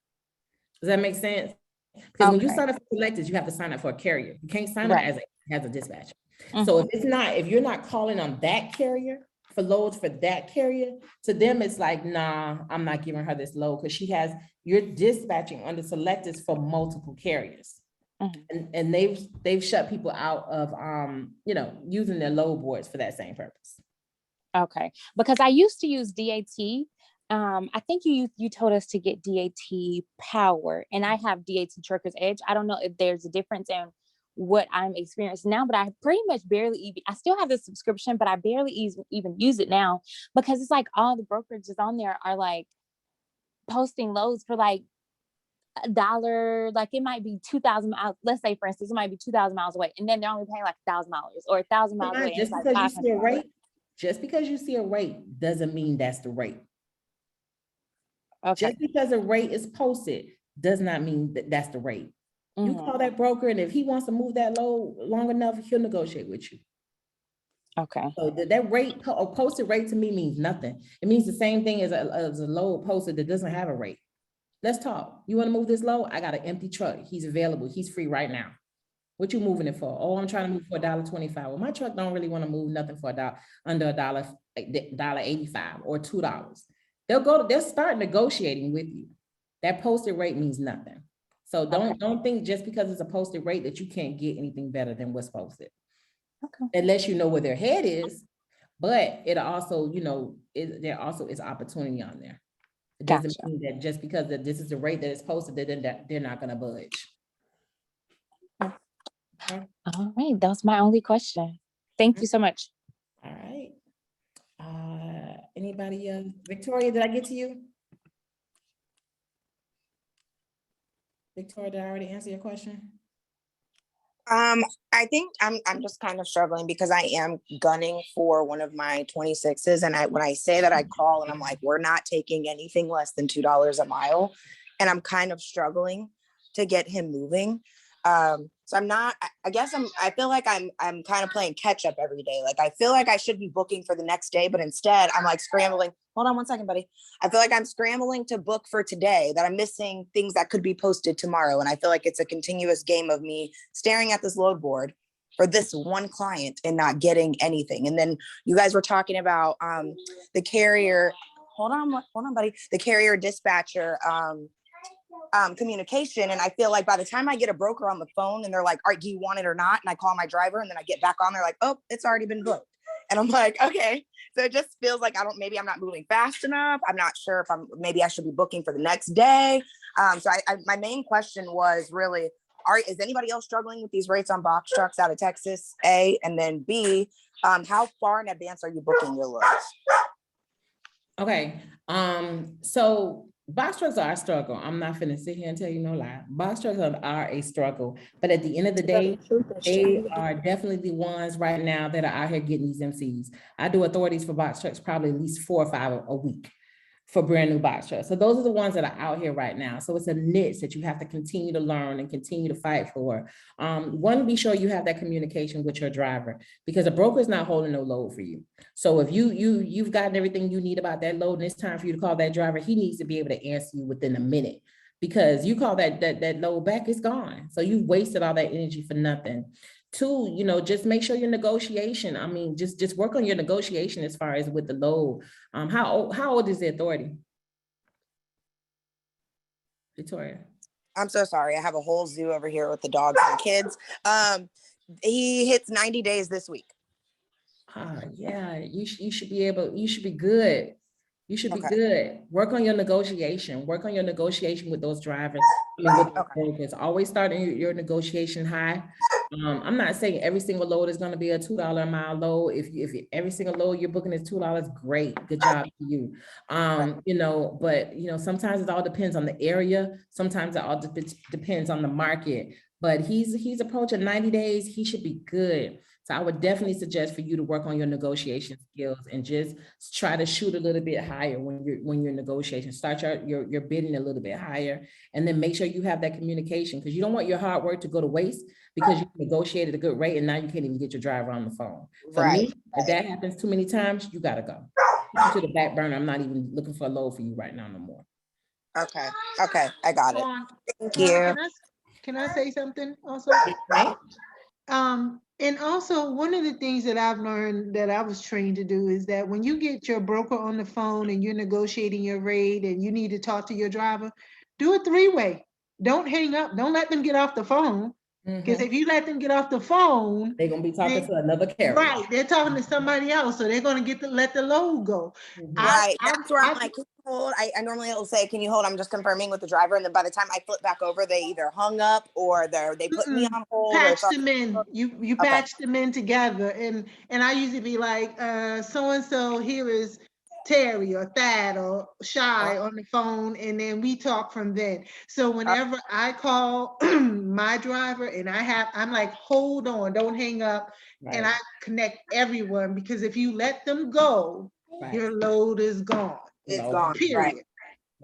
Does that make sense? Because when you sign up for Selectives, you have to sign up for a carrier. You can't sign up as a dispatcher. So if you're not calling on that carrier for loads for that carrier, to them it's like, nah, I'm not giving her this load because you're dispatching under Selectives for multiple carriers. And they've shut people out of using their load boards for that same purpose. Okay, because I used to use DAT. I think you told us to get DAT Power, and I have DAT Truckers Edge. I don't know if there's a difference in what I'm experiencing now, but I pretty much I still have the subscription, but I barely even use it now because it's like all the brokerages on there are like posting loads for like $1, like it might be 2,000 miles. Let's say, for instance, it might be 2,000 miles away, and then they're only paying like $1,000 or 1,000 miles away. Just because you see a rate doesn't mean that's the rate. Just because a rate is posted does not mean that that's the rate. You call that broker, and if he wants to move that load long enough, he'll negotiate with you. Okay. So that rate or posted rate to me means nothing. It means the same thing as a load posted that doesn't have a rate. Let's talk. You want to move this load? I got an empty truck. He's available. He's free right now. What you moving it for? Oh, I'm trying to move for $1.25. Well, my truck don't really want to move nothing for under $1.85 or $2. They'll start negotiating with you. That posted rate means nothing. So don't think just because it's a posted rate that you can't get anything better than what's posted. Okay. Unless you know where their head is, but it also, there also is opportunity on there. It doesn't mean that just because this is the rate that is posted, that they're not gonna budge. Okay. All right, that was my only question. Thank you so much. All right. Anybody else? Victoria, did I get to you? Victoria, did I already answer your question? I think I'm just kind of struggling because I am gunning for one of my 26s. And when I say that, I call and I'm like, we're not taking anything less than $2 a mile. And I'm kind of struggling to get him moving. So I feel like I'm kind of playing catch up every day. Like, I feel like I should be booking for the next day, but instead I'm like scrambling. Hold on one second, buddy. I feel like I'm scrambling to book for today, that I'm missing things that could be posted tomorrow. And I feel like it's a continuous game of me staring at this load board for this one client and not getting anything. And then you guys were talking about the carrier. Hold on, buddy. The carrier dispatcher communication. And I feel like by the time I get a broker on the phone and they're like, all right, do you want it or not? And I call my driver and then I get back on, they're like, oh, it's already been booked. And I'm like, okay. So it just feels like maybe I'm not moving fast enough. I'm not sure if maybe I should be booking for the next day. So my main question was really, is anybody else struggling with these rates on box trucks out of Texas? A, and then B, how far in advance are you booking your loads? Okay. So box trucks are a struggle. I'm not finna sit here and tell you no lie. Box trucks are a struggle, but at the end of the day, they are definitely the ones right now that are out here getting these MCs. I do authorities for box trucks probably at least 4 or 5 a week for brand new box trucks. So those are the ones that are out here right now. So it's a niche that you have to continue to learn and continue to fight for. One, be sure you have that communication with your driver, because a broker is not holding no load for you. So if you've gotten everything you need about that load and it's time for you to call that driver, he needs to be able to answer you within a minute, because you call that load back, it's gone. So you've wasted all that energy for nothing. Two, just make sure your negotiation, just work on your negotiation as far as with the load. How old is the authority? Victoria. I'm so sorry. I have a whole zoo over here with the dogs and the kids. He hits 90 days this week. Yeah, you should be good. You should be good. Work on your negotiation. Work on your negotiation with those drivers. With those brokers. Always starting your negotiation high. I'm not saying every single load is going to be a $2 a mile load. If every single load you're booking is $2, great, good job to you. But sometimes it all depends on the area. Sometimes it all depends on the market. But he's approaching 90 days. He should be good. So I would definitely suggest for you to work on your negotiation skills and just try to shoot a little bit higher when you're negotiating. Start your bidding a little bit higher, and then make sure you have that communication, because you don't want your hard work to go to waste because you negotiated a good rate and now you can't even get your driver on the phone. For me, if that happens too many times, you gotta go. Put you to the back burner. I'm not even looking for a load for you right now no more. Okay, I got it. Thank you. Can I say something also? And also, one of the things that I've learned that I was trained to do is that when you get your broker on the phone and you're negotiating your rate and you need to talk to your driver, do a 3-way. Don't hang up. Don't let them get off the phone. Because if you let them get off the phone, they're gonna be talking to another carrier. Right, they're talking to somebody else, so they're gonna let the load go. Right, that's where I'm like, can you hold? I normally will say, can you hold? I'm just confirming with the driver, and then by the time I flip back over, they either hung up or they put me on hold. Patch them in. You patch them in together, and I usually be like, so and so here is Terry or Thad or Shy on the phone, and then we talk from then. So whenever I call my driver and I'm like, hold on, don't hang up. Right. And I connect everyone, because if you let them go, your load is gone. It's gone. Period.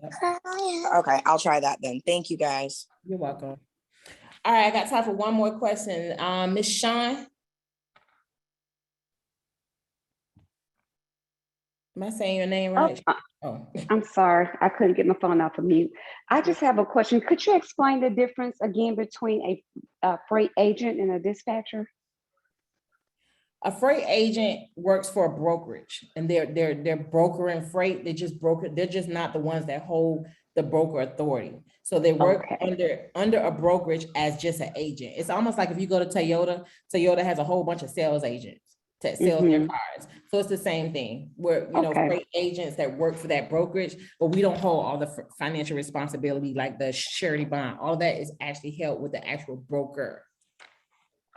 Right. Okay, I'll try that then. Thank you guys. You're welcome. All right, I got time for one more question. Ms. Sean. Am I saying your name right? I'm sorry. I couldn't get my phone off of mute. I just have a question. Could you explain the difference again between a a freight agent and a dispatcher? A freight agent works for a brokerage, and they're brokering freight. They just broker. They're just not the ones that hold the broker authority. So they work under a brokerage as just an agent. It's almost like if you go to Toyota, Toyota has a whole bunch of sales agents that sell their cars. So it's the same thing. We're freight agents that work for that brokerage, but we don't hold all the financial responsibility like the surety bond. All that is actually held with the actual broker.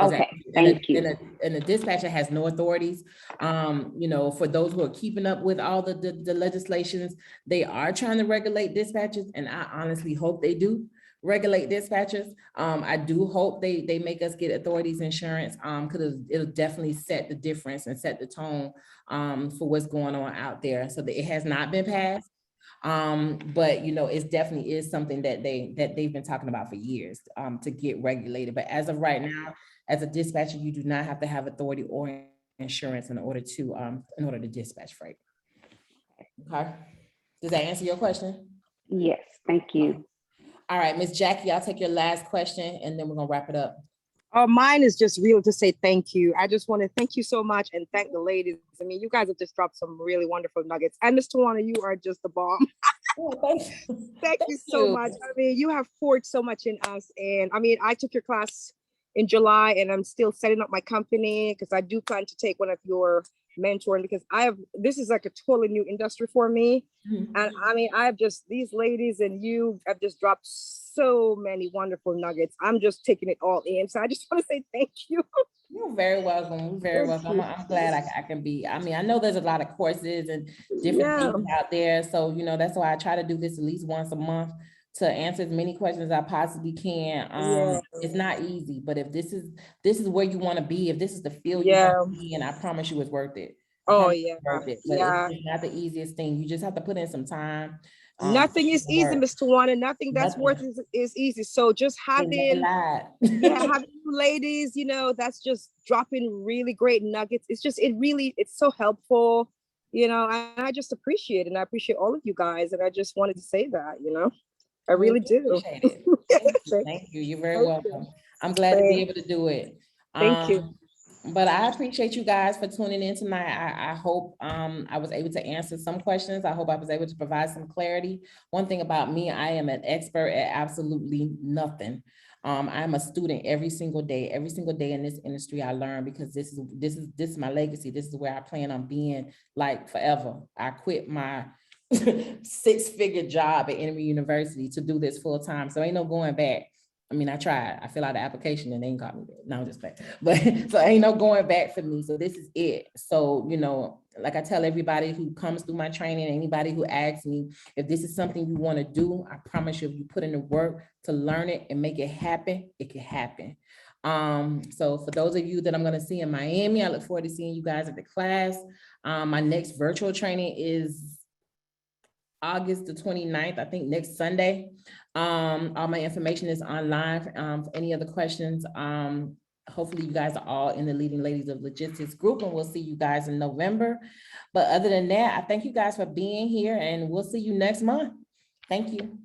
Okay, thank you. And the dispatcher has no authorities. For those who are keeping up with all the legislations, they are trying to regulate dispatchers, and I honestly hope they do regulate dispatchers. I do hope they make us get authorities insurance, because it'll definitely set the difference and set the tone for what's going on out there. So that it has not been passed. But it definitely is something that they've been talking about for years, to get regulated. But as of right now, as a dispatcher, you do not have to have authority or insurance in order to dispatch freight. Okay. Does that answer your question? Yes, thank you. All right, Miss Jackie, I'll take your last question and then we're gonna wrap it up. Mine is just real to say thank you. I just want to thank you so much and thank the ladies. I mean, you guys have just dropped some really wonderful nuggets. And Ms. Tawana, you are just the bomb. Oh, thank you. Thank you so much. I mean, you have poured so much in us. And I mean, I took your class in July and I'm still setting up my company because I do plan to take one of your mentoring, because this is like a totally new industry for me. And I mean, these ladies and you have just dropped so many wonderful nuggets. I'm just taking it all in. So I just want to say thank you. You're very welcome. You're very welcome. I'm glad I can be. I mean, I know there's a lot of courses and different things out there. So, that's why I try to do this at least once a month to answer as many questions as I possibly can. It's not easy, but if this is where you want to be, if this is the field you want to be in, I promise you it's worth it. Worth it. But it's not the easiest thing. You just have to put in some time. Nothing is easy, Ms. Tawana. Nothing that's worth is easy. So just having having you ladies, that's just dropping really great nuggets. It's so helpful, and I just appreciate it. And I appreciate all of you guys. And I just wanted to say that, I really do. Appreciate it. Thank you. You're very welcome. I'm glad to be able to do it. Thank you. But I appreciate you guys for tuning in tonight. I hope I was able to answer some questions. I hope I was able to provide some clarity. One thing about me, I am an expert at absolutely nothing. I'm a student every single day in this industry. I learn, because this is my legacy. This is where I plan on being like forever. I quit my 6-figure job at Emory University to do this full time. So ain't no going back. I mean, I tried. I fill out the application and they ain't caught me back. No, I'm just playing. But so ain't no going back for me. So this is it. So, like I tell everybody who comes through my training, anybody who asks me if this is something you want to do, I promise you, if you put in the work to learn it and make it happen, it can happen. So for those of you that I'm going to see in Miami, I look forward to seeing you guys at the class. My next virtual training is August the 29th, I think next Sunday. All my information is online. For any other questions, hopefully you guys are all in the Leading Ladies of Logistics group, and we'll see you guys in November. But other than that, I thank you guys for being here, and we'll see you next month. Thank you.